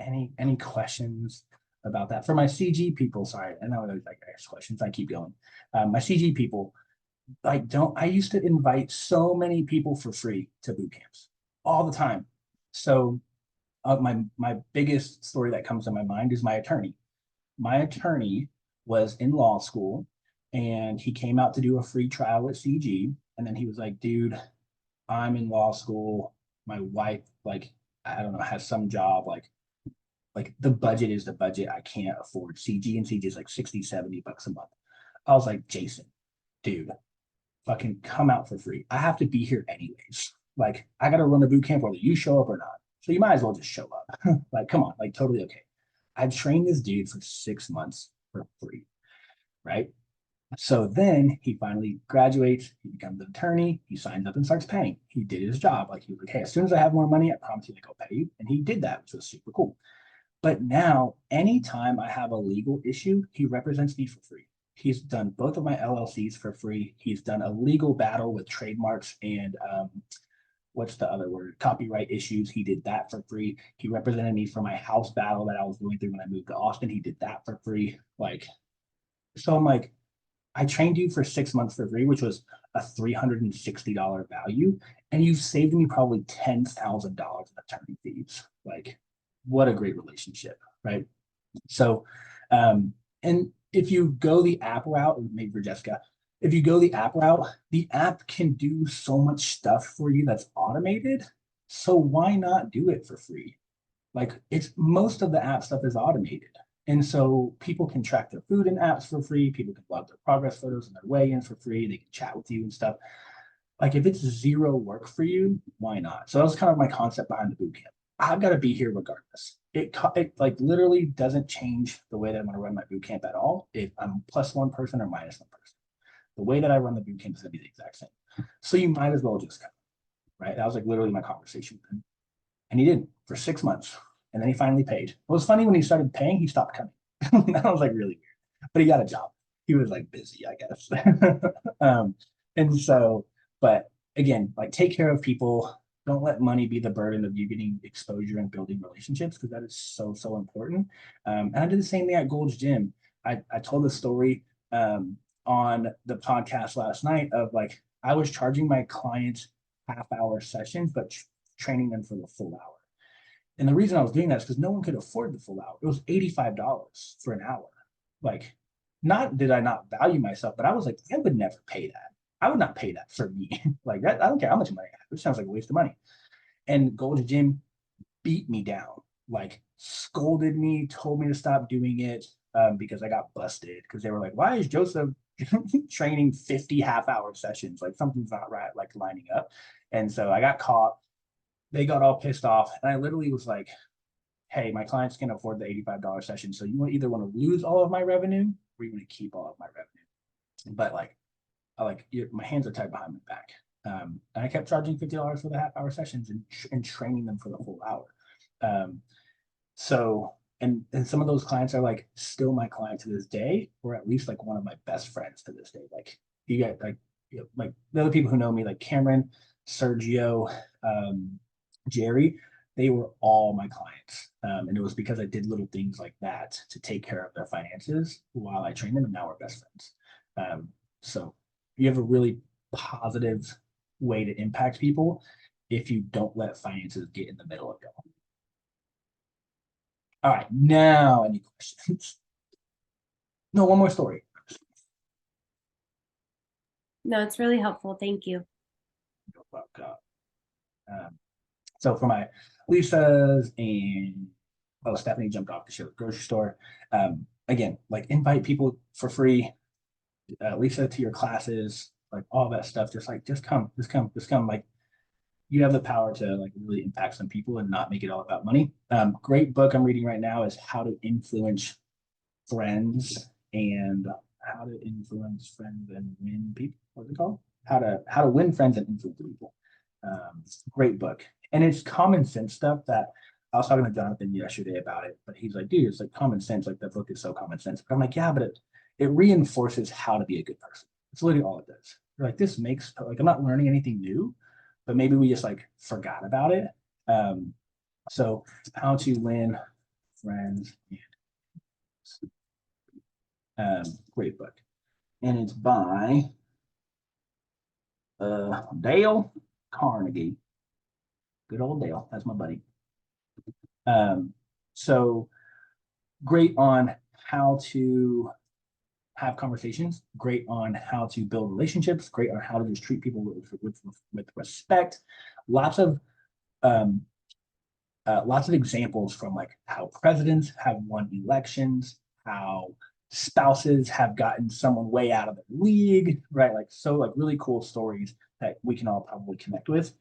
Any questions about that for my CG people? Sorry, I know I like ask questions. I keep going. My CG people, like, I used to invite so many people for free to boot camps all the time. So my biggest story that comes to my mind is my attorney. My attorney was in law school and he came out to do a free trial at CG. And then he was like, dude, I'm in law school. My wife, like, I don't know, has some job, like the budget is the budget. I can't afford CG, and CG is like 60, 70 bucks a month. I was like, Jason, dude, fucking come out for free. I have to be here anyways. Like, I got to run a boot camp whether you show up or not. So you might as well just show up. Like, come on, like totally okay. I've trained this dude for 6 months for free, right? So then he finally graduates, he becomes an attorney, he signs up and starts paying. He did his job. Like he was like, hey, as soon as I have more money, I promise you, like, I'll pay you. And he did that, which was super cool. But now, anytime I have a legal issue, he represents me for free. He's done both of my LLCs for free. He's done a legal battle with trademarks and what's the other word? Copyright issues. He did that for free. He represented me for my house battle that I was going through when I moved to Austin. He did that for free. Like, so I'm like, I trained you for 6 months for free, which was a $360 value. And you've saved me probably $10,000 in attorney fees. Like, what a great relationship, right? So And if you go the app route, maybe for Jessica, if you go the app route, the app can do so much stuff for you that's automated. So why not do it for free? Like it's most of the app stuff is automated. And so people can track their food in apps for free. People can log their progress photos and their weigh-ins for free. They can chat with you and stuff. Like if it's zero work for you, why not? So that was kind of my concept behind the boot camp. I've got to be here regardless. It like literally doesn't change the way that I'm going to run my boot camp at all if I'm plus one person or minus one person. The way that I run the boot camp is going to be the exact same. So you might as well just come, right? That was like literally my conversation with him. And he did for 6 months. And then he finally paid. It was funny when he started paying, he stopped coming. That was like really weird. But he got a job. He was like busy, I guess. And so, but again, like take care of people. Don't let money be the burden of you getting exposure and building relationships because that is so, so important. And I did the same thing at Gold's Gym. I told the story on the podcast last night of like, I was charging my clients half-hour sessions, but training them for the full hour. And the reason I was doing that is because no one could afford the full hour. It was $85 for an hour. Like, not did I not value myself, but I was like, I would never pay that. I would not pay that for me. Like that, I don't care how much money I have. It sounds like a waste of money. And Gold's Gym beat me down, like scolded me, told me to stop doing it because I got busted. Because they were like, why is Joseph training 50 half-hour sessions? Like something's not right, like lining up. And so I got caught. They got all pissed off. And I literally was like, hey, my clients can afford the $85 session. So you either want to lose all of my revenue or you want to keep all of my revenue. But like, my hands are tied behind my back. And I kept charging $50 for the half-hour sessions and training them for the whole hour. So, and some of those clients are like still my client to this day, or at least like one of my best friends to this day. Like you got like, like the other people who know me, like Cameron, Sergio, Jerry, they were all my clients. And it was because I did little things like that to take care of their finances while I trained them, and now we're best friends. So you have a really positive way to impact people if you don't let finances get in the middle of it all. All right, now any questions? No, one more story. No, it's really helpful. Thank you. So for my Lisa's and Stephanie jumped off to show the grocery store. Again, like invite people for free. Lisa to your classes, like all that stuff. Just come. Like you have the power to like really impact some people and not make it all about money. Great book I'm reading right now is How to Influence Friends and How to Influence Friends and Win People. What's it called? How to Win Friends and Influence People. Great book. And it's common sense stuff that I was talking to Jonathan yesterday about it, but he's like, dude, it's like common sense. Like the book is so common sense. But I'm like, yeah, but it reinforces how to be a good person. It's literally all it does. You're like, this makes like I'm not learning anything new, but maybe we just like forgot about it. So How to Win Friends and great book. And it's by Dale Carnegie. Good old Dale. That's my buddy. So great on how to have conversations, great on how to build relationships, great on how to just treat people with respect. Lots of examples from like how presidents have won elections, how spouses have gotten someone way out of the league, right? Like so like really cool stories that we can all probably connect with.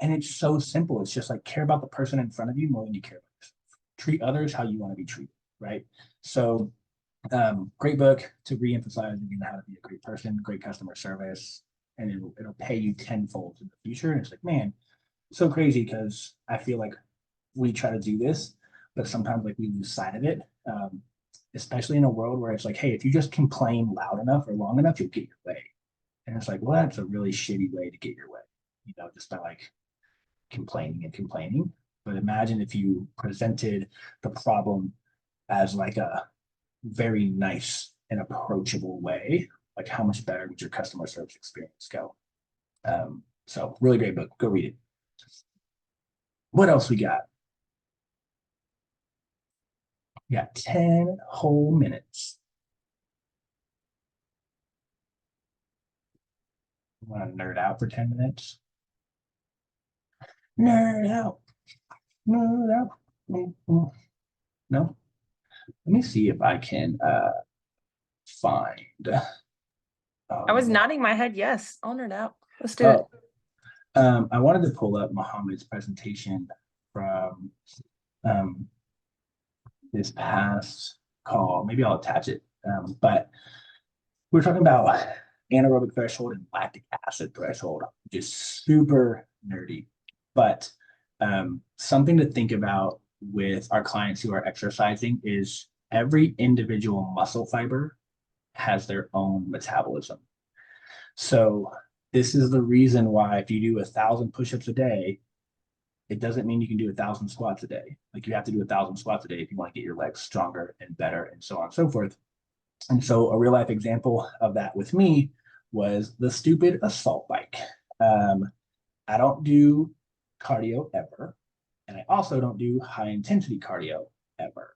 And it's so simple. It's just like care about the person in front of you more than you care about yourself. Treat others how you want to be treated, right? So great book to reemphasize again how to be a great person, great customer service, and it'll pay you tenfold in the future. And it's like, man, so crazy because I feel like we try to do this, but sometimes like we lose sight of it. Especially in a world where it's like, hey, if you just complain loud enough or long enough, you'll get your way. And it's like, well, that's a really shitty way to get your way, just by like complaining and complaining. But imagine if you presented the problem as like a very nice and approachable way, like how much better would your customer service experience go? So really great book. Go read it. What else we got? We got 10 whole minutes. Want to nerd out for 10 minutes? Nerd out. Nerd out. No? Let me see if I can find. I was no. nodding my head. Yes, I'll nerd out. Let's do it. I wanted to pull up Mohammed's presentation from this past call. Maybe I'll attach it. But we're talking about anaerobic threshold and lactic acid threshold, which is super nerdy. But something to think about with our clients who are exercising is every individual muscle fiber has their own metabolism. So this is the reason why if you do 1,000 push-ups a day, it doesn't mean you can do 1,000 squats a day. Like you have to do 1,000 squats a day if you want to get your legs stronger and better and so on and so forth. And so a real life example of that with me was the stupid assault bike. I don't do cardio ever. And I also don't do high intensity cardio ever.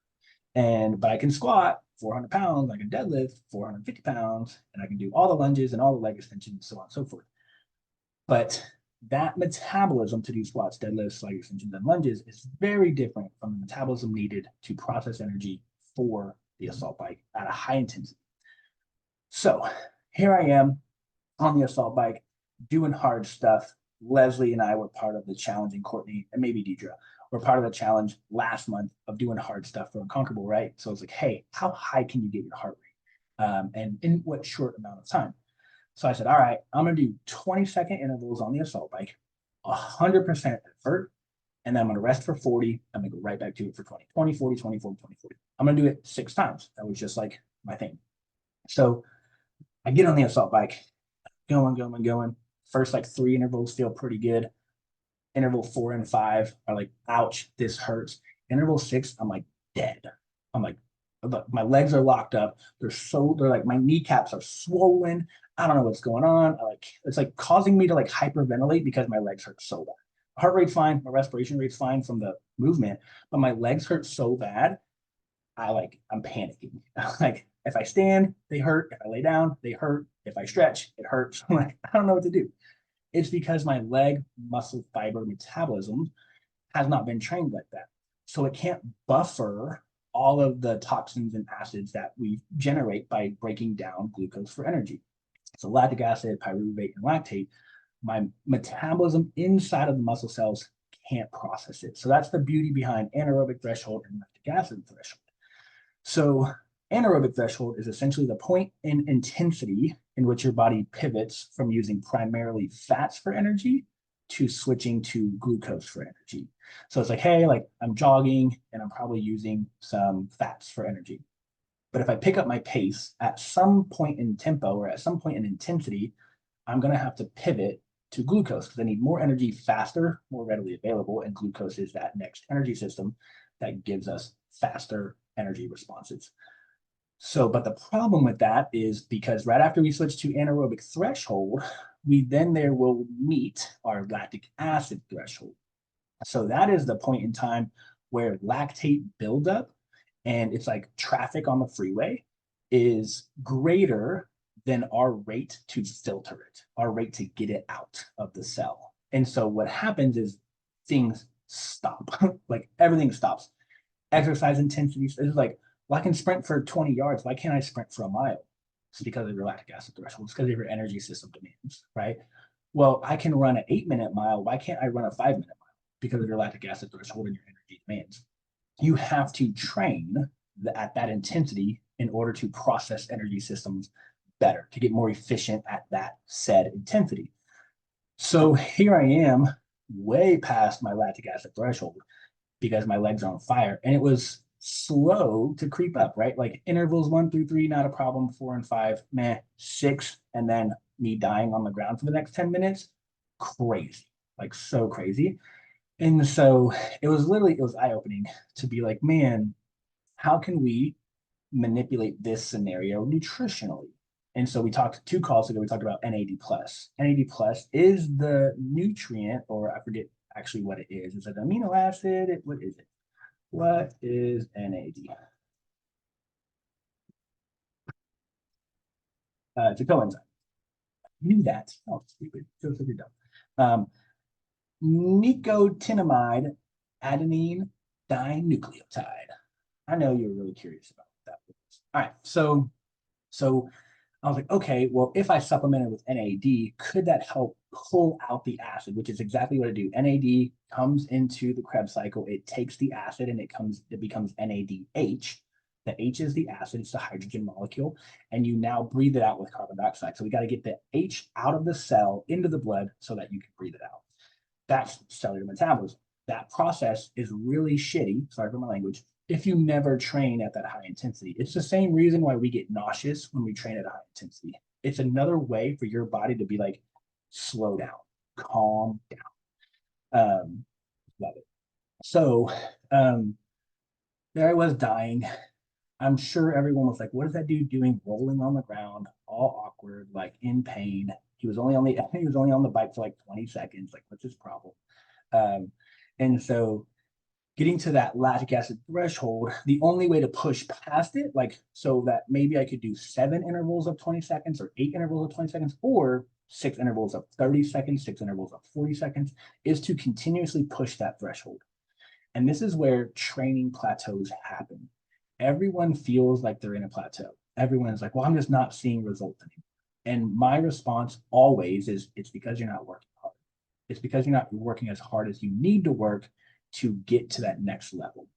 But I can squat 400 pounds, I can deadlift 450 pounds, and I can do all the lunges and all the leg extensions and so on and so forth. But that metabolism to do squats, deadlifts, leg extensions, and lunges is very different from the metabolism needed to process energy for the assault bike at a high intensity. So here I am on the assault bike doing hard stuff. Leslie and I were part of the challenge, and Courtney and maybe Deidre were part of the challenge last month of doing hard stuff for Unconquerable, right? So it's like, hey, how high can you get your heart rate? And in what short amount of time? So I said, all right, I'm going to do 20-second intervals on the assault bike, 100% effort, and then I'm going to rest for 40. I'm going to go right back to it for 20, 20, 40, 20, 40, 20, 40. I'm going to do it 6 times. That was just like my thing. So I get on the assault bike, going. First, like 3 intervals feel pretty good. Interval 4 and 5 are like, ouch, this hurts. Interval 6, I'm like dead. I'm like, my legs are locked up. They're like, my kneecaps are swollen. I don't know what's going on. It's like causing me to like hyperventilate because my legs hurt so bad. Heart rate's fine, my respiration rate's fine from the movement, but my legs hurt so bad. I'm panicking. Like if I stand, they hurt. If I lay down, they hurt. If I stretch, it hurts. I'm like, I don't know what to do. It's because my leg muscle fiber metabolism has not been trained like that. So it can't buffer all of the toxins and acids that we generate by breaking down glucose for energy. So lactic acid, pyruvate, and lactate, my metabolism inside of the muscle cells can't process it. So that's the beauty behind anaerobic threshold and lactic acid threshold. So anaerobic threshold is essentially the point in intensity in which your body pivots from using primarily fats for energy to switching to glucose for energy. So it's like, hey, like I'm jogging and I'm probably using some fats for energy. But if I pick up my pace at some point in tempo or at some point in intensity, I'm going to have to pivot to glucose because I need more energy faster, more readily available. And glucose is that next energy system that gives us faster energy responses. So, but the problem with that is because right after we switch to anaerobic threshold, we then there will meet our lactic acid threshold. So that is the point in time where lactate buildup, and it's like traffic on the freeway, is greater than our rate to filter it, our rate to get it out of the cell. And so what happens is things stop, like everything stops. Exercise intensity is like, well, I can sprint for 20 yards. Why can't I sprint for a mile? It's because of your lactic acid threshold. It's because of your energy system demands, right? Well, I can run an 8-minute mile. Why can't I run a 5-minute mile? Because of your lactic acid threshold and your energy demands. You have to train at that intensity in order to process energy systems better, to get more efficient at that said intensity. So here I am, way past my lactic acid threshold because my legs are on fire. And it was slow to creep up, right? Like intervals 1 through 3, not a problem. 4 and 5, meh. 6, and then me dying on the ground for the next 10 minutes, crazy, like so crazy. And so it was eye-opening to be like, man, how can we manipulate this scenario nutritionally? And so we talked 2 calls ago, we talked about NAD+. NAD+ is the nutrient, or I forget actually what it is. It's an amino acid. What is it? What is NAD? It's a coenzyme. knew that. Oh, stupid. So stupid dumb. Nicotinamide adenine dinucleotide. I know you're really curious about what that was. All right, so I was like, okay, well, if I supplemented with NAD, could that help pull out the acid, which is exactly what it do. NAD comes into the Krebs cycle, it takes the acid and it becomes NADH. The H is the acid, it's the hydrogen molecule, and you now breathe it out with carbon dioxide. So we got to get the H out of the cell into the blood so that you can breathe it out. That's cellular metabolism. That process is really shitty, sorry for my language, if you never train at that high intensity. It's the same reason why we get nauseous when we train at high intensity. It's another way for your body to be like, slow down, calm down. Love it. So there I was dying. I'm sure everyone was like, what is that dude doing rolling on the ground, all awkward, like in pain? He was only on the bike for like 20 seconds. Like, what's his problem? And so getting to that lactic acid threshold, the only way to push past it, like so that maybe I could do 7 intervals of 20 seconds or 8 intervals of 20 seconds or 6 intervals of 30 seconds, 6 intervals of 40 seconds, is to continuously push that threshold. And this is where training plateaus happen. Everyone feels like they're in a plateau. Everyone's like, well, I'm just not seeing results anymore. And my response always is, it's because you're not working hard. It's because you're not working as hard as you need to work to get to that next level.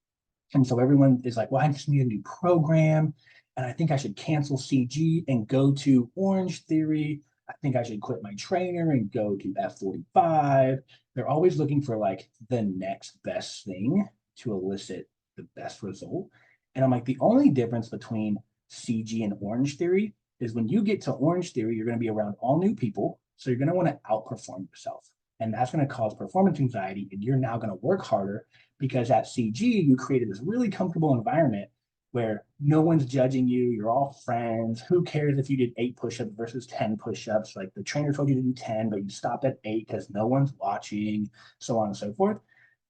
And so everyone is like, well, I just need a new program. And I think I should cancel CG and go to Orange Theory. I think I should quit my trainer and go to F45. They're always looking for like the next best thing to elicit the best result. And I'm like, the only difference between CG and Orange Theory is when you get to Orange Theory, you're going to be around all new people. So you're going to want to outperform yourself. And that's going to cause performance anxiety. And you're now going to work harder because at CG, you created this really comfortable environment where no one's judging you. You're all friends. Who cares if you did 8 push-ups versus 10 push-ups? Like the trainer told you to do 10, but you stopped at 8 because no one's watching, so on and so forth.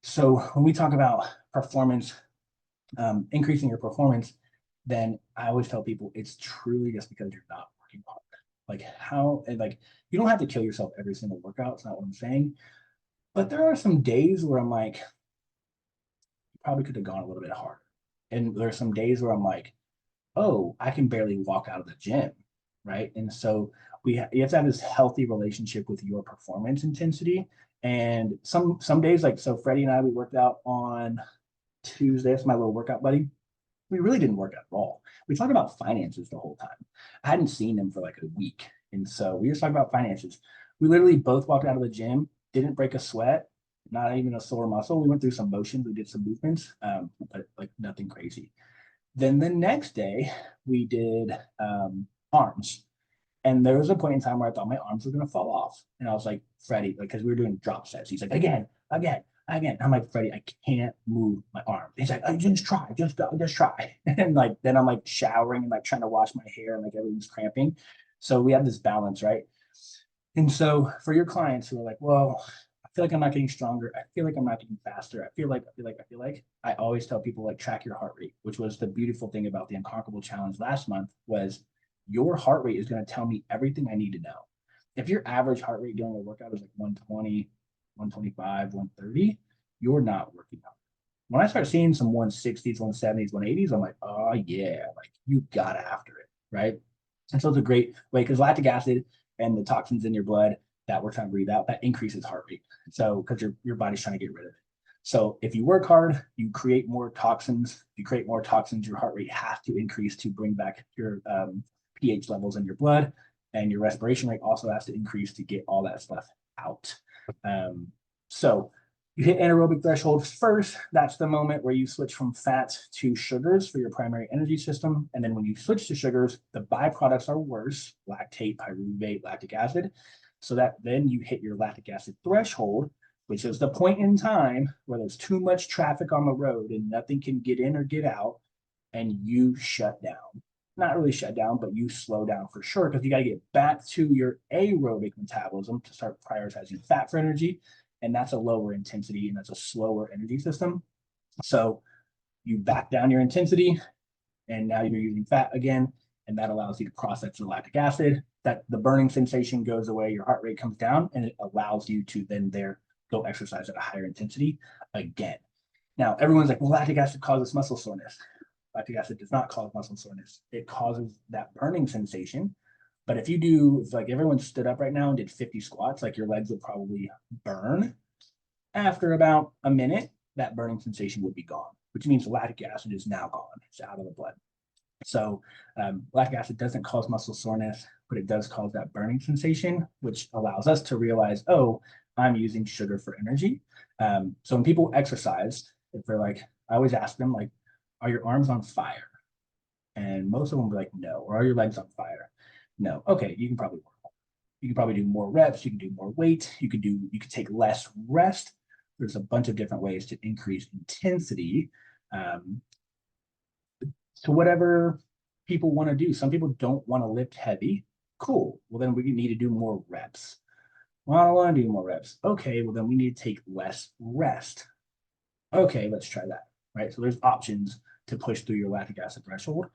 So when we talk about performance, increasing your performance, then I always tell people it's truly just because you're not working hard. Like how, and like, you don't have to kill yourself every single workout. It's not what I'm saying. But there are some days where I'm like, you probably could have gone a little bit harder. And there's some days where I'm like, oh, I can barely walk out of the gym. Right. And so you have to have this healthy relationship with your performance intensity. And some days, like, so Freddie and I, we worked out on Tuesday. That's my little workout buddy. We really didn't work out at all. We talked about finances the whole time. I hadn't seen him for like a week. And so we just talked about finances. We literally both walked out of the gym, didn't break a sweat, not even a sore muscle. We went through some motions, we did some movements, but like nothing crazy. Then the next day we did arms. And there was a point in time where I thought my arms were going to fall off. And I was like, Freddie, like, because we were doing drop sets. He's like, again. I'm like, Freddie, I can't move my arm. He's like, oh, just try. And like, then I'm like showering and like trying to wash my hair and like everything's cramping. So we have this balance, right? And so for your clients who are like, well, I feel like I'm not getting stronger. I feel like I'm not getting faster. I feel like, I always tell people like track your heart rate, which was the beautiful thing about the Unconquerable Challenge last month was your heart rate is going to tell me everything I need to know. If your average heart rate during a workout is like 120, 125, 130, you're not working out. When I start seeing some 160s, 170s, 180s, I'm like, oh yeah, like you got after it, right? And so it's a great way because lactic acid and the toxins in your blood that we're trying to breathe out, that increases heart rate. So because your body's trying to get rid of it. So if you work hard, you create more toxins. If you create more toxins, your heart rate has to increase to bring back your pH levels in your blood, and your respiration rate also has to increase to get all that stuff out. So you hit anaerobic threshold first. That's the moment where you switch from fat to sugars for your primary energy system. And then when you switch to sugars, the byproducts are worse, lactate, pyruvate, lactic acid. So that then you hit your lactic acid threshold, which is the point in time where there's too much traffic on the road and nothing can get in or get out, and you shut down. Not really shut down, but you slow down for sure because you got to get back to your aerobic metabolism to start prioritizing fat for energy. And that's a lower intensity and that's a slower energy system. So you back down your intensity and now you're using fat again. and that allows you to process the lactic acid. That the burning sensation goes away, your heart rate comes down, and it allows you to then go exercise at a higher intensity again. Now, everyone's like, well, lactic acid causes muscle soreness. Lactic acid does not cause muscle soreness. It causes that burning sensation. But if like everyone stood up right now and did 50 squats, like your legs would probably burn. After about a minute, that burning sensation would be gone, which means the lactic acid is now gone. It's out of the blood. So lactic acid doesn't cause muscle soreness, but it does cause that burning sensation, which allows us to realize, oh, I'm using sugar for energy. So when people exercise, if they're like, I always ask them, like, are your arms on fire? And most of them will be like, no. Or are your legs on fire? No. Okay, you can probably work. You can probably do more reps. You can do more weight. You can take less rest. There's a bunch of different ways to increase intensity to whatever people want to do. Some people don't want to lift heavy. Cool. Well, then we need to do more reps. Well, I don't want to do more reps. Okay, well, then we need to take less rest. Okay, let's try that. Right. So there's options to push through your lactic acid threshold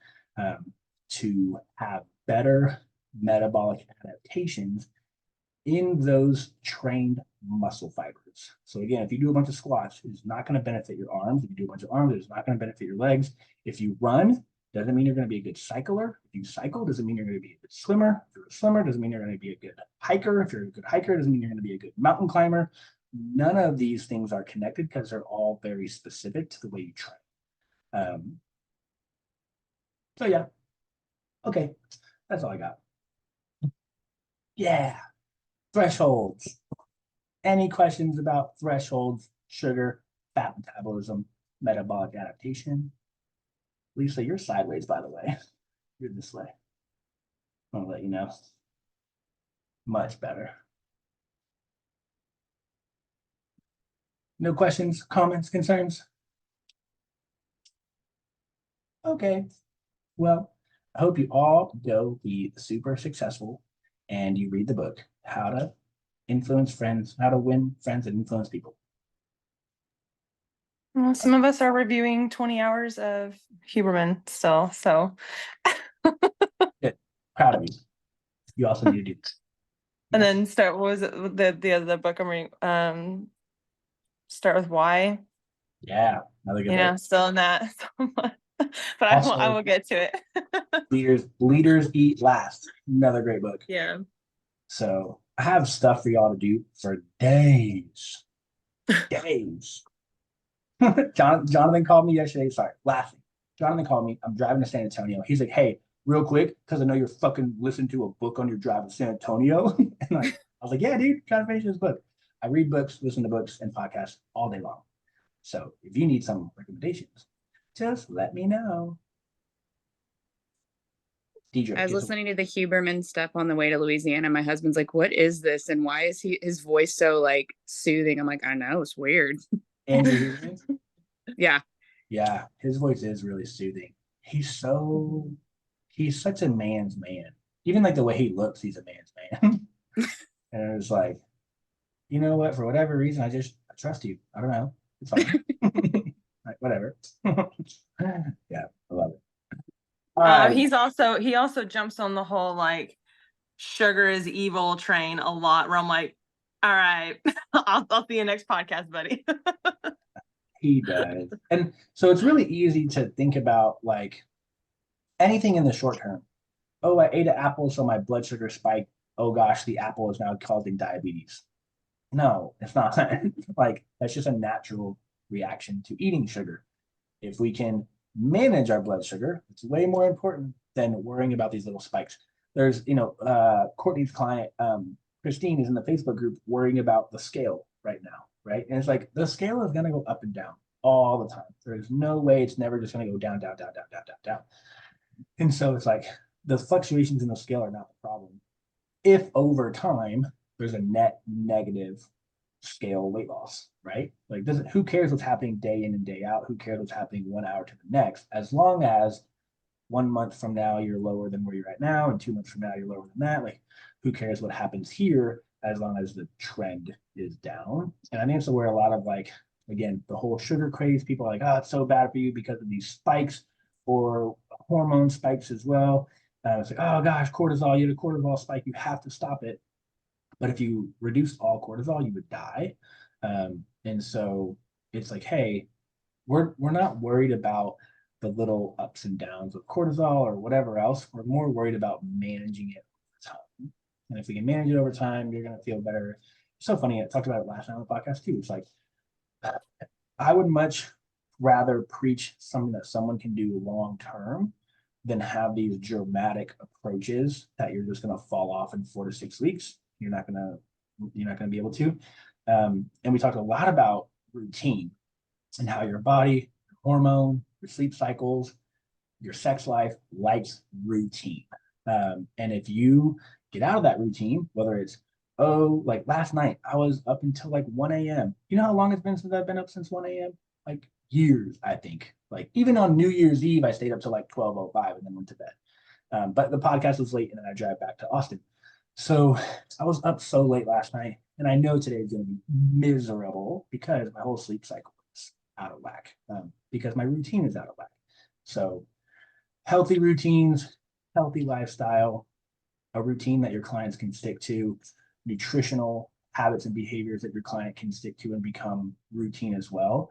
to have better metabolic adaptations in those trained muscle fibers. So again, if you do a bunch of squats, it's not going to benefit your arms. If you do a bunch of arms, it's not going to benefit your legs. If you run, doesn't mean you're going to be a good cycler. If you cycle, doesn't mean you're going to be a good swimmer. If you're a swimmer, doesn't mean you're going to be a good hiker. If you're a good hiker, doesn't mean you're going to be a good mountain climber. None of these things are connected because they're all very specific to the way you train. So yeah, okay, that's all I got. Yeah, thresholds. Any questions about thresholds, sugar, fat metabolism, metabolic adaptation? Lisa, you're sideways, by the way. You're this way. I'll let you know. Much better. No questions, comments, concerns? Okay. Well, I hope you all go be super successful and you read the book, How to Influence Friends, How to Win Friends and Influence People. Well, some of us are reviewing 20 hours of Huberman still, so. Good. Proud of you. You also need to do this. And then what was it, the other book I'm reading, Start with Why. Yeah, another good book. Still in that. But Also, I will get to it. Leaders Eat Last. Another great book. Yeah. So I have stuff for y'all to do for days. Days. Jonathan called me yesterday. Sorry, laughing. Jonathan called me. I'm driving to San Antonio. He's like, hey, real quick, because I know you're fucking listening to a book on your drive to San Antonio. And I was like, yeah, dude, trying to finish this book. I read books, listen to books, and podcasts all day long. So if you need some recommendations, just let me know. Deidre, I was listening to the Huberman stuff on the way to Louisiana. My husband's like, what is this? And why is his voice so like soothing? I'm like, I know, it's weird. Andrew Huberman? Yeah. Yeah, his voice is really soothing. He's such a man's man. Even like the way he looks, he's a man's man. And it was like, you know what? For whatever reason, I trust you. I don't know. It's fine. Like, whatever. Yeah, I love it. He also jumps on the whole like sugar is evil train a lot, where I'm like, all right, I'll see you next podcast, buddy. He does. And so it's really easy to think about like anything in the short term. Oh, I ate an apple, so my blood sugar spiked. Oh gosh, the apple is now causing diabetes. No, it's not. Like, that's just a natural reaction to eating sugar. If we can manage our blood sugar, it's way more important than worrying about these little spikes. There's, Courtney's client, Christine, is in the Facebook group worrying about the scale right now, right? And it's like the scale is going to go up and down all the time. There's no way it's never just going to go down, down, down, down, down, down, down. And so it's like the fluctuations in the scale are not the problem. If over time there's a net negative scale weight loss, right? Like, who cares what's happening day in and day out? Who cares what's happening 1 hour to the next? As long as 1 month from now you're lower than where you're at now, and 2 months from now you're lower than that. Like, who cares what happens here as long as the trend is down? And I think it's where a lot of, like, again, the whole sugar craze, people are like, oh, it's so bad for you because of these spikes or hormone spikes as well. It's like, oh gosh, cortisol, you had a cortisol spike, you have to stop it. But if you reduced all cortisol, you would die. And so it's like, hey, we're not worried about the little ups and downs of cortisol or whatever else. We're more worried about managing it over time. And if we can manage it over time, you're gonna feel better. It's so funny. I talked about it last night on the podcast too. It's like I would much rather preach something that someone can do long term than have these dramatic approaches that you're just gonna fall off in 4 to 6 weeks. You're not gonna be able to. And we talked a lot about routine and how your body, your hormone, your sleep cycles, your sex life likes routine. And if you get out of that routine, whether it's, oh, like last night, I was up until like 1 a.m. You know how long it's been since I've been up since 1 a.m.? Like years, I think. Like even on New Year's Eve, I stayed up till like 12:05 and then went to bed. But the podcast was late and then I drive back to Austin. So I was up so late last night, and I know today is going to be miserable because my whole sleep cycle is out of whack, because my routine is out of whack. So healthy routines, healthy lifestyle, a routine that your clients can stick to, nutritional habits and behaviors that your client can stick to and become routine as well.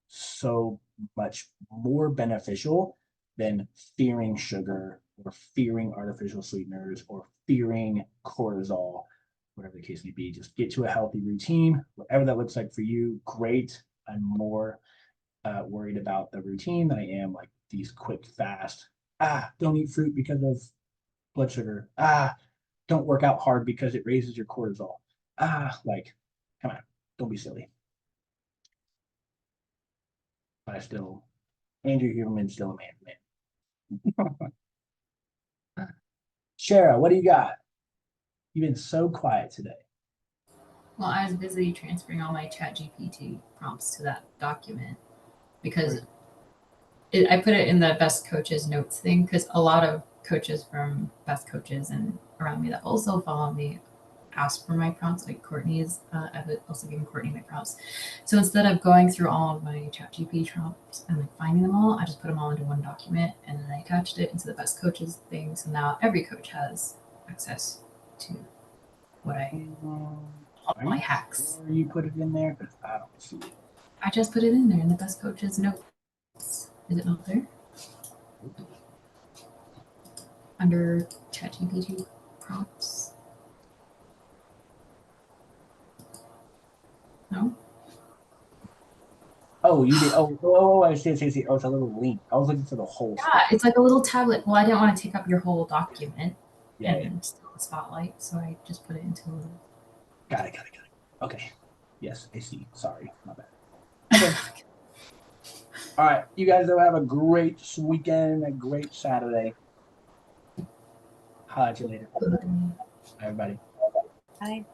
So much more beneficial than fearing sugar or fearing artificial sweeteners or fearing cortisol, whatever the case may be. Just get to a healthy routine, whatever that looks like for you. Great. I'm more worried about the routine than I am like these quick, fast, don't eat fruit because of blood sugar. Don't work out hard because it raises your cortisol. Like, come on, don't be silly. But Andrew Huberman's still a man. Shara, what do you got? You've been so quiet today. Well, I was busy transferring all my ChatGPT prompts to that document because I put it in the best coaches notes thing because a lot of coaches from best coaches and around me that also follow me ask for my prompts. Like Courtney's, I've also given Courtney my prompts. So instead of going through all of my ChatGPT prompts and like finding them all, I just put them all into one document and then I attached it into the best coaches thing. So now every coach has access to what all my hacks. Or you put it in there because I don't see it. I just put it in there in the best coaches notes. Is it not there? Under ChatGPT prompts. No? Oh, you did. Oh, I see. Oh, it's a little link. I was looking for the whole. Yeah, it's like a little tablet. Well, I didn't want to take up your whole document and still the spotlight, so I just put it into a little. Got it. Okay. Yes, I see. Sorry, my bad. Okay. All right, you guys go have a great weekend, a great Saturday. Holla at you later. Bye, everybody. Bye.